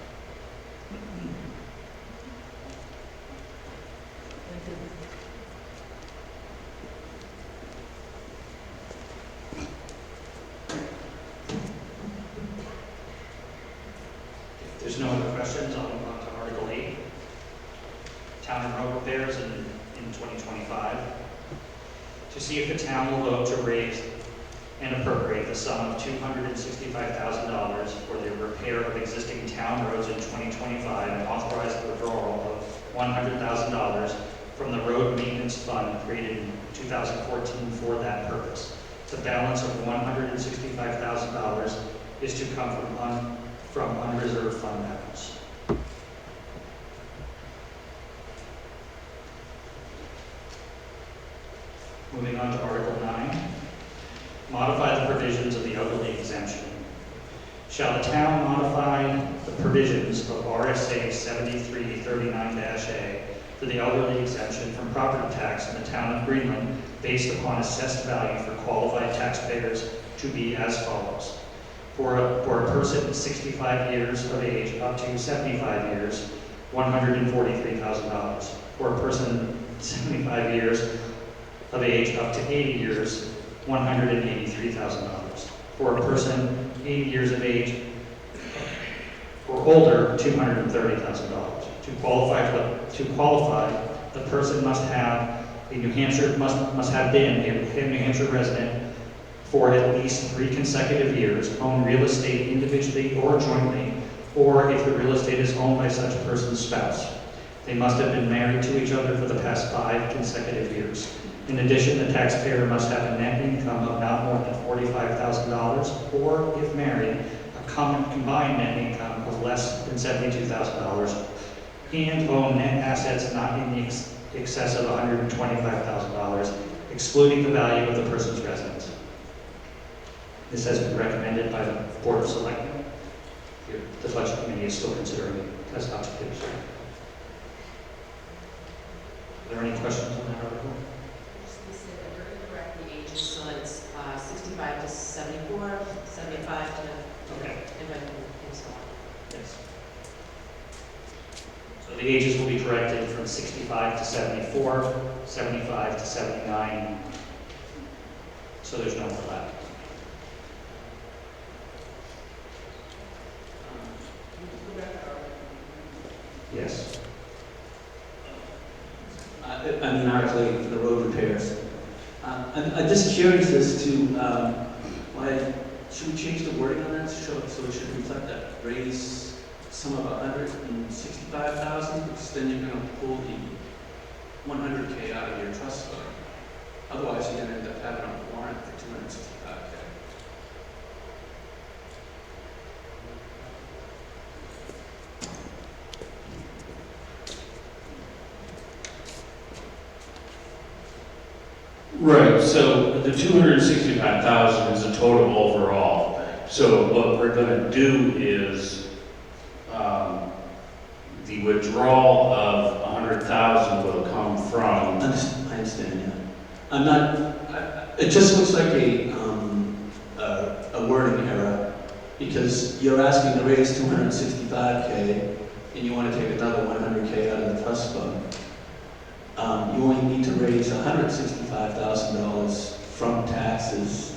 If there's no other questions, I'll move on to Article 8. Town and road repairs in 2025. To see if the town will vote to raise and appropriate the sum of $265,000 for the repair of existing town roads in 2025 and authorize the withdrawal of $100,000 from the road maintenance fund created in 2014 for that purpose. The balance of $165,000 is to come from from unreserved fund balance. Moving on to Article 9, modify the provisions of the elderly exemption. Shall the town modify the provisions of RSA 7339-A for the elderly exemption from property tax in the town of Greenland based upon assessed value for qualified taxpayers to be as follows. For a person 65 years of age up to 75 years, $143,000. For a person 75 years of age up to 80 years, $183,000. For a person 80 years of age or older, $230,000. To qualify, the person must have been a New Hampshire resident for at least 3 consecutive years, own real estate individually or jointly, or if the real estate is owned by such person's spouse. They must have been married to each other for the past 5 consecutive years. In addition, the taxpayer must have a net income of not more than $45,000, or if married, a combined net income of less than $72,000, and own net assets not in the excess of $125,000, excluding the value of the person's residence. This has been recommended by the Board of Selectmen. The Budget Committee is still considering it as up to date. Are there any questions on that article? We said that we're going to correct the ages, so it's 65 to 74, 75 to, Okay. and so on. Yes. So the ages will be corrected from 65 to 74, 75 to 79. So there's no overlap. Yes. I mean, Article 8 for the road repairs. I'm just curious as to why, should we change the wording on that so it should reflect that raise sum of 165,000, because then you're going to pull the 100K out of your trust fund. Otherwise, you're going to end up having a warrant for 265K. Right, so the 265,000 is a total overall. So what we're gonna do is, the withdrawal of 100,000 will come from, I understand, yeah. I'm not, it just looks like a wording error, because you're asking to raise 265K, and you want to take another 100K out of the trust fund. You only need to raise $165,000 from taxes,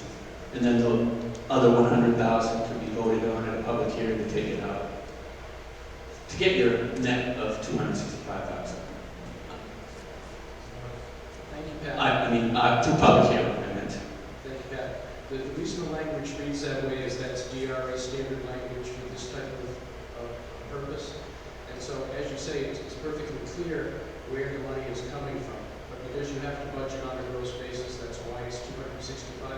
and then the other 100,000 could be voted on at a public hearing to take it out. To get your net of 265,000. Thank you, Pat. I mean, to public hearing, I meant. Thank you, Pat. The reason the language reads that way is that's DRA standard language for this type of purpose. And so, as you say, it's perfectly clear where the money is coming from. But because you have to budget on a gross basis, that's why it's 265.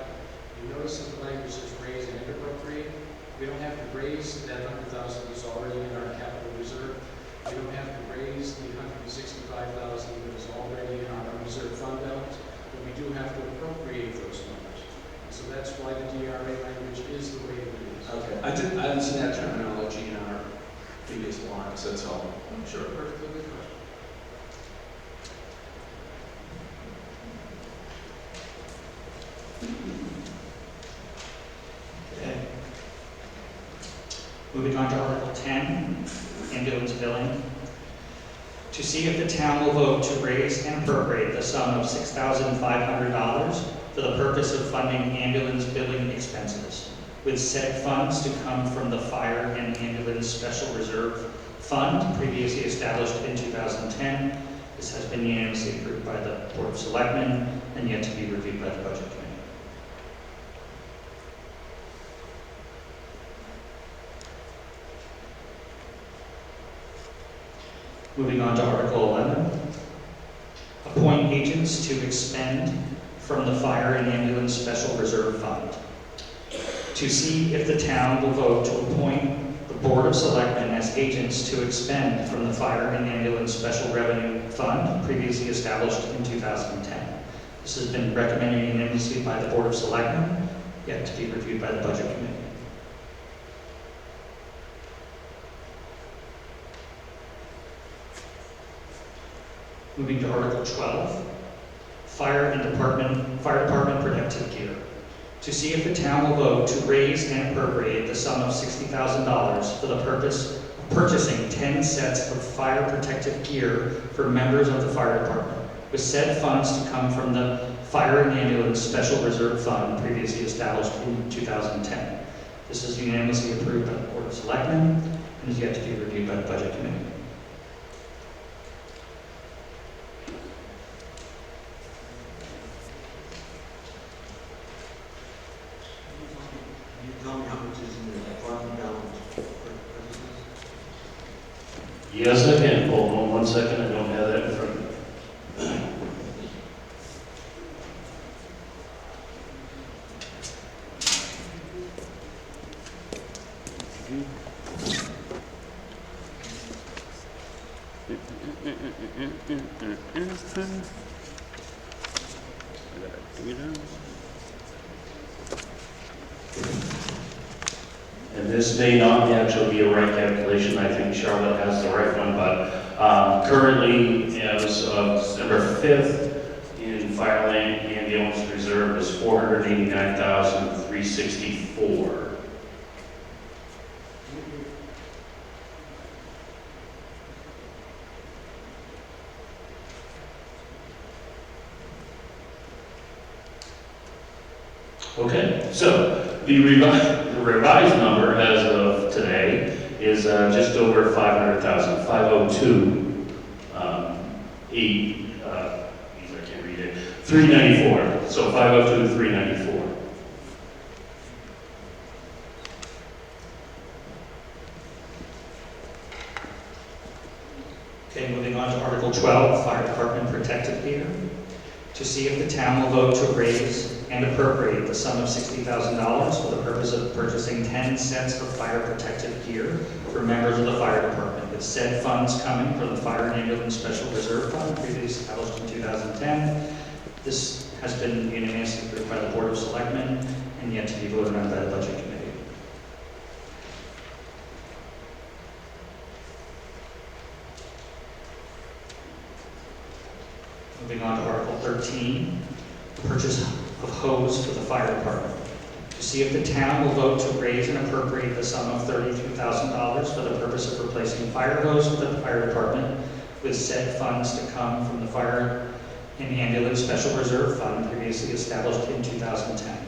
You notice that the language says raise and appropriate. We don't have to raise that 100,000 that's already in our capital reserve. We don't have to raise the 165,000 that is already in our unreserved fund balance, but we do have to appropriate those numbers. So that's why the DRA language is the way it is. Okay. I didn't see that terminology in our previous warrants, that's all. I'm sure, perfectly good question. Okay. Moving on to Article 10, ambulance billing. To see if the town will vote to raise and appropriate the sum of $6,500 for the purpose of funding ambulance billing expenses, with said funds to come from the Fire and Ambulance Special Reserve Fund, previously established in 2010. This has been unanimously approved by the Board of Selectmen and yet to be reviewed by the Budget Committee. Moving on to Article 11. Appoint agents to expend from the Fire and Ambulance Special Reserve Fund. To see if the town will vote to appoint the Board of Selectmen as agents to expend from the Fire and Ambulance Special Revenue Fund previously established in 2010. This has been recommended unanimously by the Board of Selectmen, yet to be reviewed by the Budget Committee. Moving to Article 12, Fire Department Protective Gear. To see if the town will vote to raise and appropriate the sum of $60,000 for the purpose of purchasing 10 sets of fire protective gear for members of the fire department, with said funds to come from the Fire and Ambulance Special Reserve Fund previously established in 2010. This is unanimously approved by the Board of Selectmen and is yet to be reviewed by the Budget Committee. Can you tell me how much is in the fund balance for purposes? Yes, I can. Hold on one second. I don't have that in front of me. And this may not actually be a right calculation. I think Charlotte has the right one, but currently, as of December 5th, in Fireland Ambulance Reserve is $489,364. Okay, so the revised number as of today is just over 500,000, 502, I can't read it, 394. So 502, 394. Okay, moving on to Article 12, Fire Department Protective Gear. To see if the town will vote to raise and appropriate the sum of $60,000 for the purpose of purchasing 10 sets of fire protective gear for members of the fire department, with said funds coming from the Fire and Ambulance Special Reserve Fund previously established in 2010. This has been unanimously approved by the Board of Selectmen and yet to be voted on by the Budget Committee. Moving on to Article 13, purchase of hose for the fire department. To see if the town will vote to raise and appropriate the sum of $32,000 for the purpose of replacing fire hose for the fire department, with said funds to come from the Fire and Ambulance Special Reserve Fund previously established in 2010.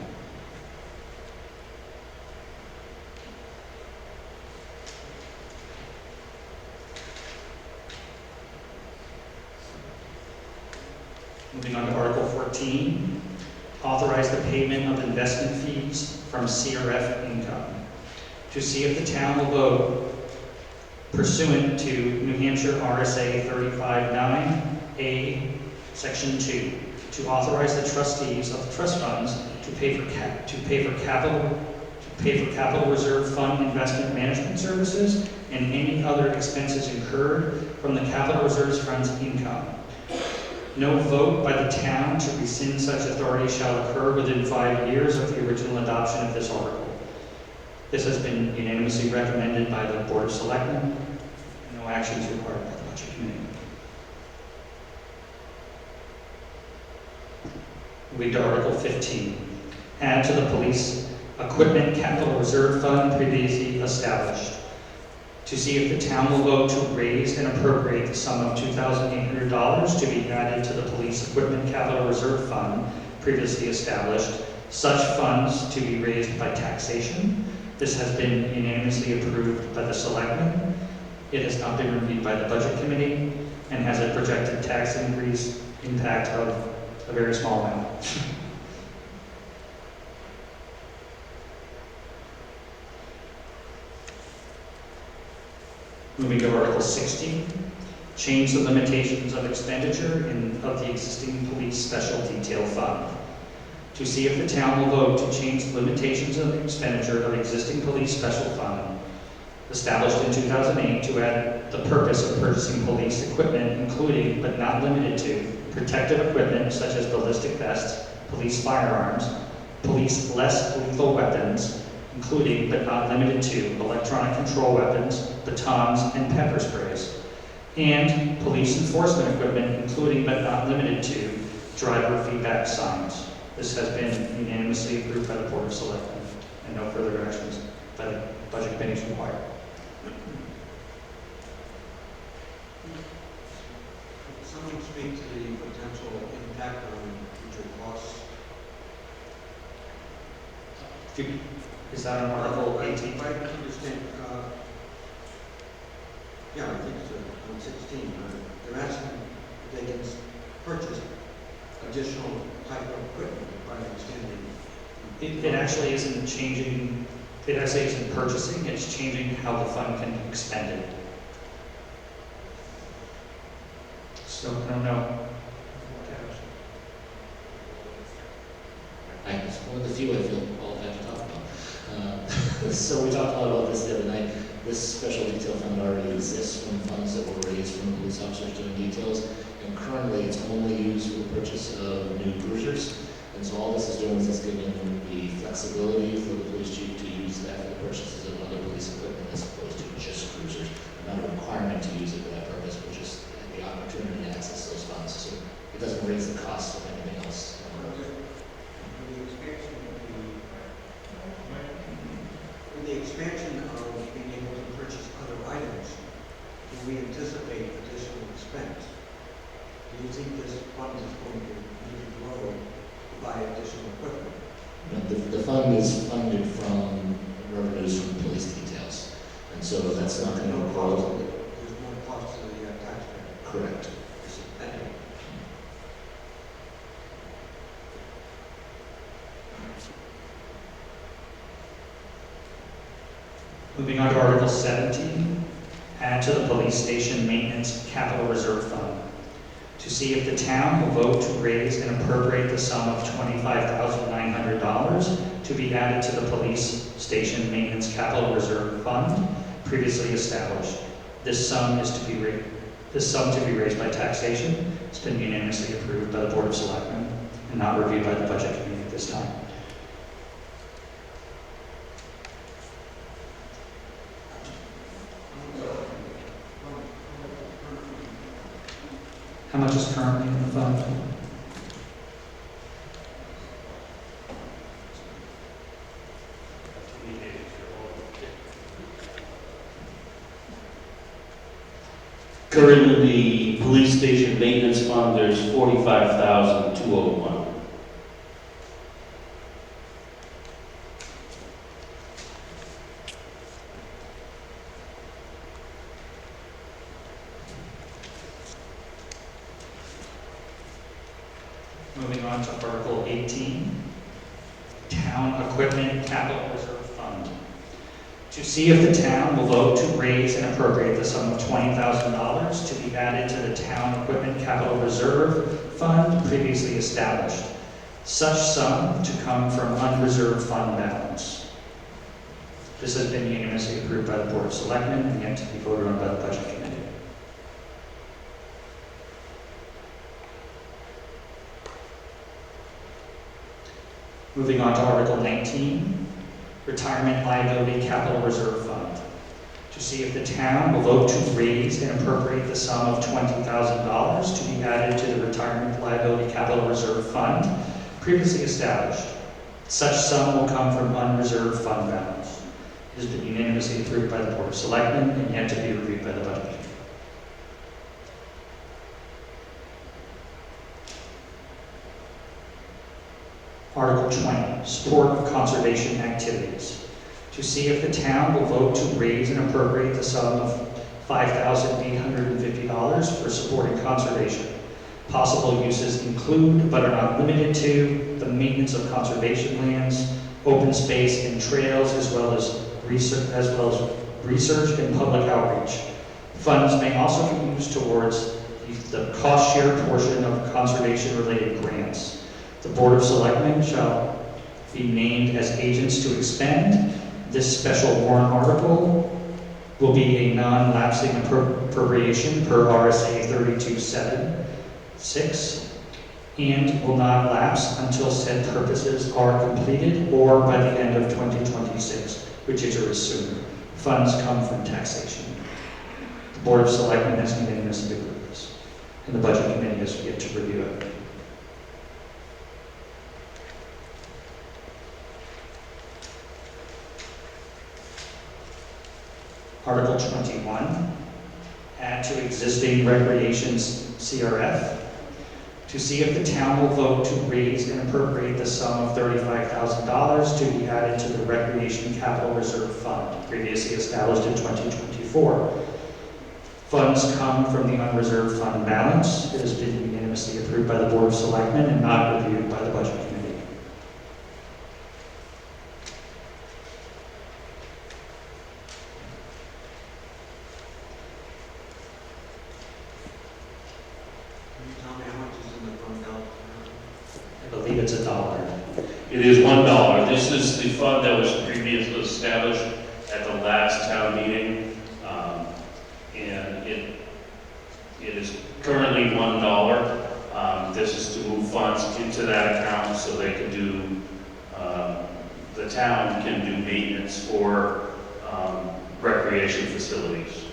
Moving on to Article 14, authorize the payment of investment fees from CRF income. To see if the town will vote pursuant to New Hampshire RSA 35(9)(a), Section 2, to authorize the trustees of the trust funds to pay for capital reserve fund investment management services and any other expenses incurred from the capital reserves fund's income. No vote by the town to rescind such authority shall occur within 5 years of the original adoption of this article. This has been unanimously recommended by the Board of Selectmen. No action is required by the Budget Committee. Moving to Article 15. Add to the Police Equipment Capital Reserve Fund previously established. To see if the town will vote to raise and appropriate the sum of $2,800 to be added to the Police Equipment Capital Reserve Fund previously established, such funds to be raised by taxation. This has been unanimously approved by the Selectmen. It has not been reviewed by the Budget Committee and has a projected tax increase impact of a very small amount. Moving to Article 16, change the limitations of expenditure of the existing police special detail fund. To see if the town will vote to change the limitations of expenditure of existing police special fund, established in 2008 to add the purpose of purchasing police equipment, including but not limited to protective equipment such as ballistic vests, police firearms, police less lethal weapons, including but not limited to electronic control weapons, batons, and pepper sprays, and police enforcement equipment, including but not limited to driver feedback signs. This has been unanimously approved by the Board of Selectmen, and no further actions by the Budget Committee is required. Could someone speak to the potential impact on future costs? Is that on Article 18? I understand, yeah, I think it's on 16. They're asking if they can purchase additional type of equipment, if I understand it. It actually isn't changing, it actually isn't purchasing, it's changing how the fund can be expended. So, I don't know. It's one of the few I feel qualified to talk about. So we talked a lot about this the other night. This special detail fund already exists from funds that were raised from police officers doing details, and currently it's only used for the purchase of new cruisers. And so all this is doing is it's giving the flexibility for the police chief to use that for the purchases of other police equipment as opposed to just cruisers. Not a requirement to use it for that purpose, but just the opportunity to access those funds. So it doesn't raise the cost of anything else. With the expansion of being able to purchase other items, do we anticipate additional expense? Do you think this fund is going to need to grow to buy additional equipment? The fund is funded from revenues from police details, and so that's not going to grow. There's no cost to the taxpayer. Correct. Thank you. Moving on to Article 17, add to the police station maintenance capital reserve fund. To see if the town will vote to raise and appropriate the sum of $25,900 to be added to the police station maintenance capital reserve fund previously established. This sum to be raised by taxation. It's been unanimously approved by the Board of Selectmen and not reviewed by the Budget Committee at this time. How much is currently in the fund? Currently, the police station maintenance fund, there's $45,201. Moving on to Article 18, Town Equipment Capital Reserve Fund. To see if the town will vote to raise and appropriate the sum of $20,000 to be added to the Town Equipment Capital Reserve Fund previously established. Such sum to come from unreserved fund balance. This has been unanimously approved by the Board of Selectmen and yet to be voted on by the Budget Committee. Moving on to Article 19, Retirement Liability Capital Reserve Fund. To see if the town will vote to raise and appropriate the sum of $20,000 to be added to the Retirement Liability Capital Reserve Fund previously established. Such sum will come from unreserved fund balance. It has been unanimously approved by the Board of Selectmen and yet to be reviewed by the Budget Committee. Article 20, Support of Conservation Activities. To see if the town will vote to raise and appropriate the sum of $5,850 for supporting conservation. Possible uses include, but are not limited to, the maintenance of conservation lands, open space and trails, as well as research and public outreach. Funds may also be used towards the cost share portion of conservation-related grants. The Board of Selectmen shall be named as agents to expend this special warrant article will be a non-lapsing appropriation per RSA 3276 and will not lapse until said purposes are completed or by the end of 2026, which is or sooner. Funds come from taxation. The Board of Selectmen has unanimously approved this, and the Budget Committee has yet to review it. Article 21, add to existing recreations CRF, to see if the town will vote to raise and appropriate the sum of $35,000 to be added to the Recreation Capital Reserve Fund, previously established in 2024. Funds come from the unreserved fund balance. It has been unanimously approved by the Board of Selectmen and not reviewed by the Budget Committee. Can you tell me how much is in the fund balance? I believe it's $1. It is $1. This is the fund that was previously established at the last town meeting. And it is currently $1. This is to move funds into that account so they can do, the town can do maintenance for recreation facilities.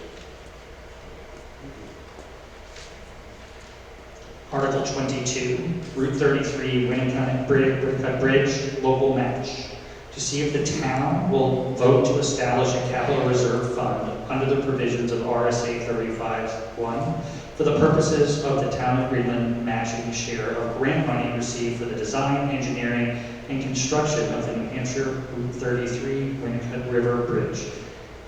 Article 22, Route 33 Winnicott Bridge local match. To see if the town will vote to establish a capital reserve fund under the provisions of RSA 35(1) for the purposes of the town of Greenland matching share of grant money received for the design, engineering, and construction of the New Hampshire Route 33 Winnicott River Bridge,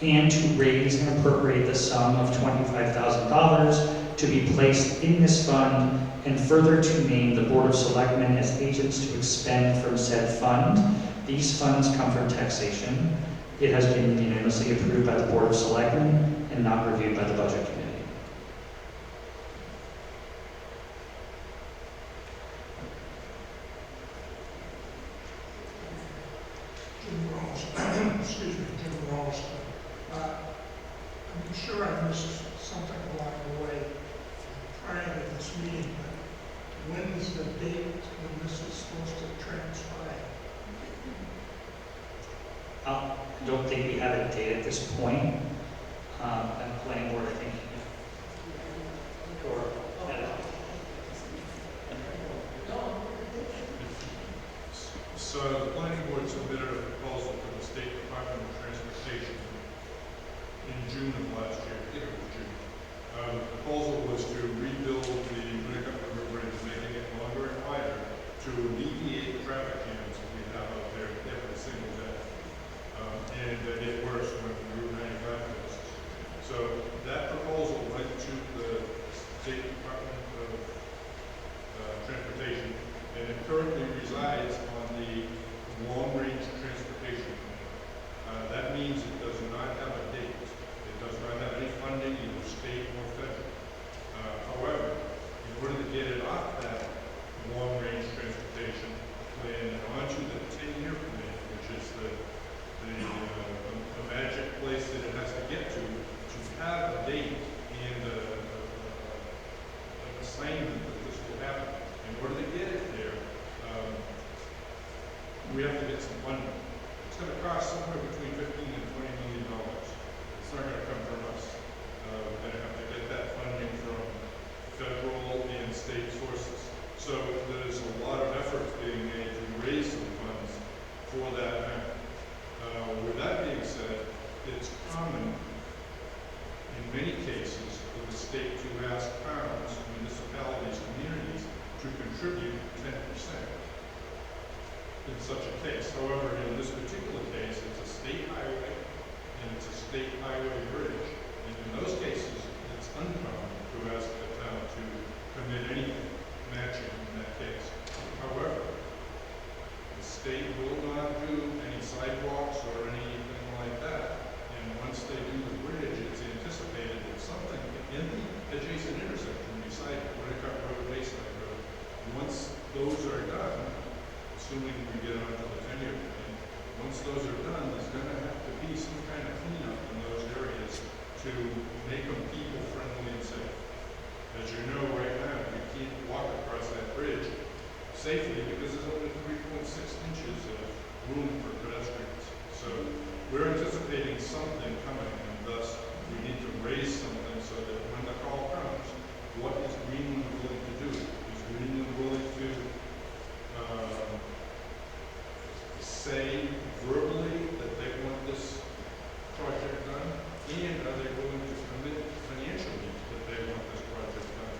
and to raise and appropriate the sum of $25,000 to be placed in this fund, and further to name the Board of Selectmen as agents to expend from said fund. These funds come from taxation. It has been unanimously approved by the Board of Selectmen and not reviewed by the Budget Committee. Jim Ross, excuse me, Jim Ross. I'm sure I missed something along the way prior to this meeting, but when is the date when this is supposed to transpire? I don't think we have a date at this point. And the planning board, I think, or, So the planning board submitted a proposal to the State Department of Transportation in June of last year. I think it was June. The proposal was to rebuild the Winnicott River Bridge, making it longer and wider to alleviate the traffic jams that we have out there every single day. And they get worse when Route 95 closes. So that proposal went to the State Department of Transportation, and it currently resides on the long-range transportation plan. That means it does not have a date. It does not have any funding, either state or federal. However, in order to get it off that long-range transportation plan and onto the 10-year plan, which is the magic place that it has to get to have a date and an assignment that this will happen. In order to get it there, we have to get some funding. It's going to cost somewhere between $15 and $20 million. It's not going to come from us. We're going to have to get that funding from federal and state sources. So there's a lot of effort being made to raise some funds for that matter. With that being said, it's common in many cases for the state to ask towns, municipalities, communities to contribute 10% in such a case. However, in this particular case, it's a state highway and it's a state highway bridge. And in those cases, it's uncommon to ask the town to commit anything matching in that case. However, the state will not do any sidewalks or anything like that. And once they do the bridge, it's anticipated that something in the adjacent intersection beside Winnicott Road, Bayside Road, once those are done, assuming we get onto the 10-year plan, once those are done, there's going to have to be some kind of cleanup in those areas to make them people-friendly and safe. As you know, right now, we can't walk across that bridge safely because there's only 3.6 inches of room for pedestrians. So we're anticipating something coming, and thus we need to raise something so that when the call comes, what is Greenland willing to do? Is Greenland willing to say verbally that they want this project done? And are they willing to commit financially that they want this project done?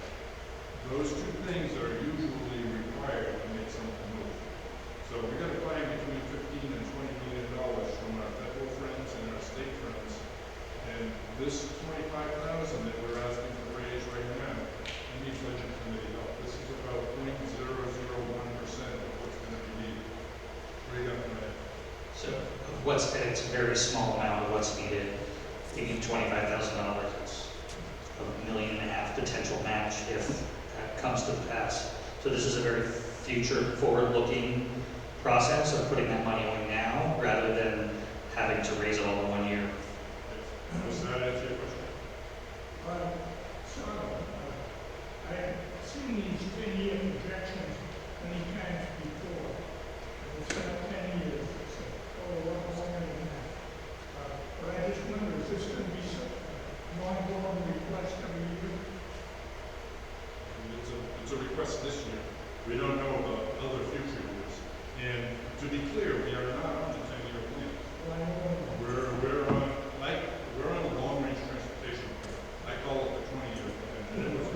Those two things are usually required to make something move. So we got to find between $15 and $20 million from our federal friends and our state friends. And this $25,000 that we're asking to raise right now, we need budget committee help. This is about 0.001% of what's going to be needed. Right up my head. So and it's a very small amount of what's needed. You need $25,000. It's $1.5 million potential match if that comes to pass. So this is a very future forward-looking process of putting that money away now rather than having to raise it all in 1 year. Does that answer your question? I've seen these 10-year projections many times before. It's not 10 years, it's longer than that. But I just wonder, is this going to be some ongoing request every year? It's a request this year. We don't know about other future years. And to be clear, we are not on the 10-year plan. We're on a long-range transportation plan. I call it the 20-year plan. And it was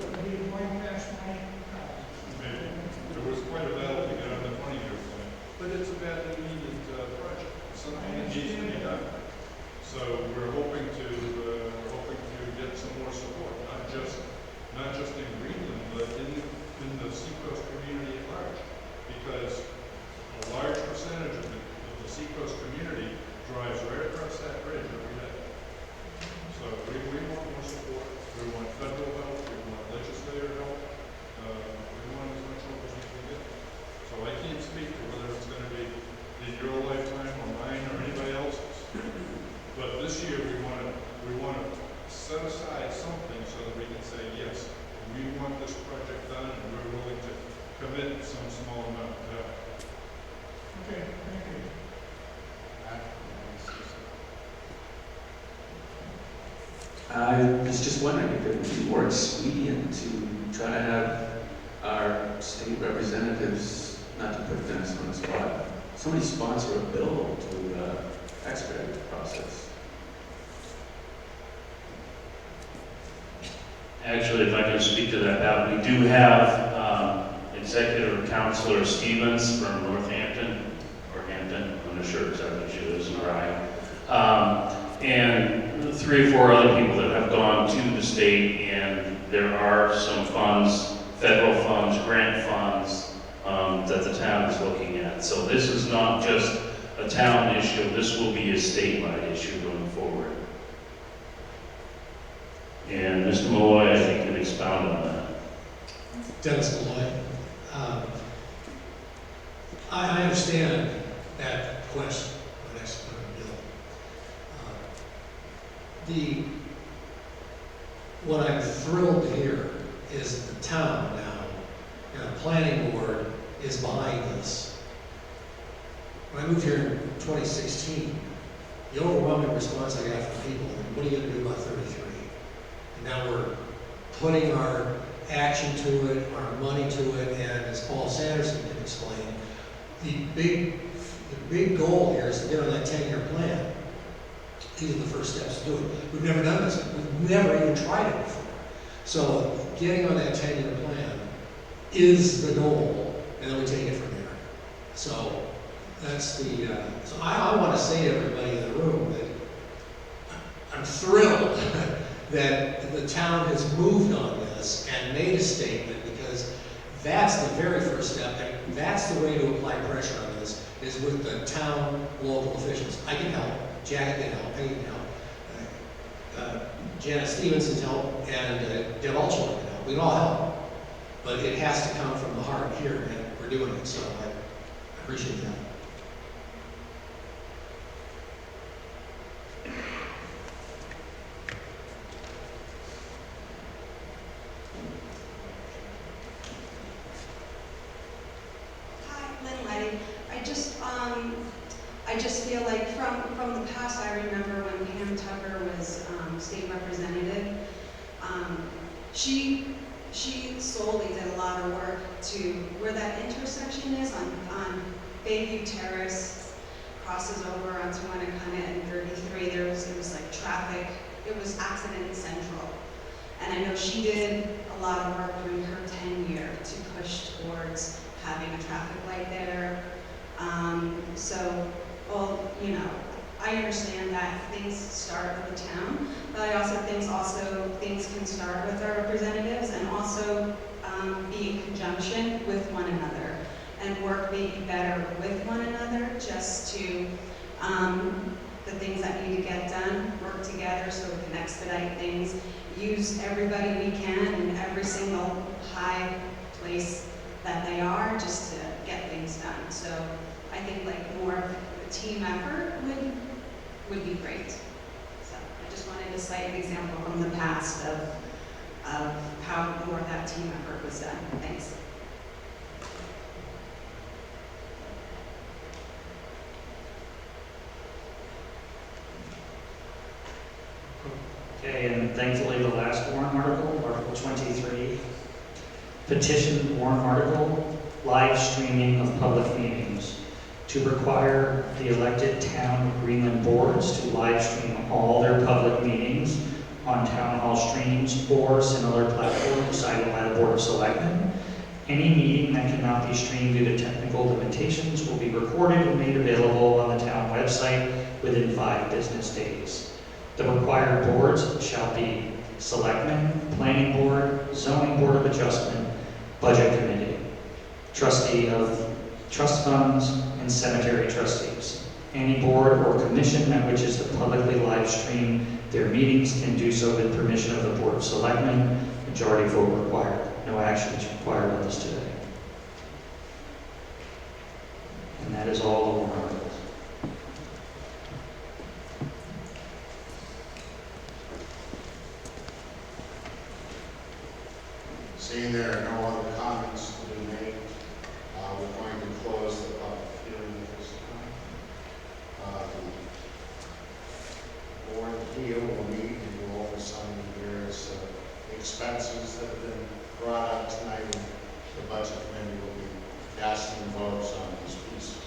there was quite a battle to get on the 20-year plan, but it's a badly needed project. It's something that needs to be done. So we're hoping to get some more support, not just in Greenland, but in the seacoast community at large, because a large percentage of the seacoast community drives right across that bridge every day. So we want more support. We want federal help. We want legislative help. We want as much help as we can get. So I can't speak to whether it's going to be in your lifetime or mine or anybody else's. But this year we want to set aside something so that we can say, yes, we want this project done and we're willing to commit some small amount of help. Okay, thank you. I was just wondering if it would be more expedient to try to have our state representatives, not to put Dennis on the spot, somebody sponsor a bill to expedite the process. Actually, if I can speak to that, we do have Executive Counselor Stevens from Northampton, or Hampton, I'm not sure exactly what she lives in, or and 3 or 4 other people that have gone to the state, and there are some funds, federal funds, grant funds, that the town is looking at. So this is not just a town issue, this will be a statewide issue going forward. And Mr. Malloy, I think, can expound on that. Dennis Malloy. I understand that question, the next bill. What I'm thrilled to hear is that the town now, and the planning board, is behind this. When I moved here in 2016, the overwhelming response I got from people, what are you going to do about 33? And now we're putting our action to it, our money to it, and as Paul Sanderson can explain, the big goal here is to get on that 10-year plan. These are the first steps to do it. We've never done this. We've never even tried it before. So getting on that 10-year plan is the goal, and then we take it from there. So that's the, so I want to say to everybody in the room that I'm thrilled that the town has moved on this and made a statement, because that's the very first step, and that's the way to apply pressure on this, is with the town local officials. I can help, Jack can help, Peggy can help, Janet Stevens can help, and Deb Altshuler can help. We can all help, but it has to come from the heart here, and we're doing it, so I appreciate that. Tucker was state representative. She solely did a lot of work to where that intersection is on Bayview Terrace, crosses over onto Winnacunnet and 33. It was like traffic. It was accident central. And I know she did a lot of work during her tenure to push towards having a traffic light there. I understand that things start with the town, but I also think things can start with our representatives and also be in conjunction with one another and work maybe better with one another just to, the things that need to get done, work together so we can expedite things, use everybody we can in every single high place that they are just to get things done. So I think like more of a team effort would be great. So I just wanted to cite an example from the past of how more of that team effort was done. Thanks. Okay, and thankfully the last warrant article, Article 23, petition warrant article, live streaming of public meetings, to require the elected town of Greenland boards to live stream all their public meetings on town hall streams or similar platform decided by the Board of Selectmen. Any meeting that cannot be streamed due to technical limitations will be recorded and made available on the town website within 5 business days. The required boards shall be Selectmen, Planning Board, Zoning Board of Adjustment, Budget Committee, Trustee of Trust Funds, and Cemetery Trustees. Any board or commission that wishes to publicly live stream their meetings can do so with permission of the Board of Selectmen. Majority vote required. No action is required on this today. And that is all the warrant articles. Seeing there are no other comments to be made, we're going to close the public hearing at this time. The board here will meet and go over some of the various expenses that have been brought up tonight, and the budget committee will be casting votes on these pieces.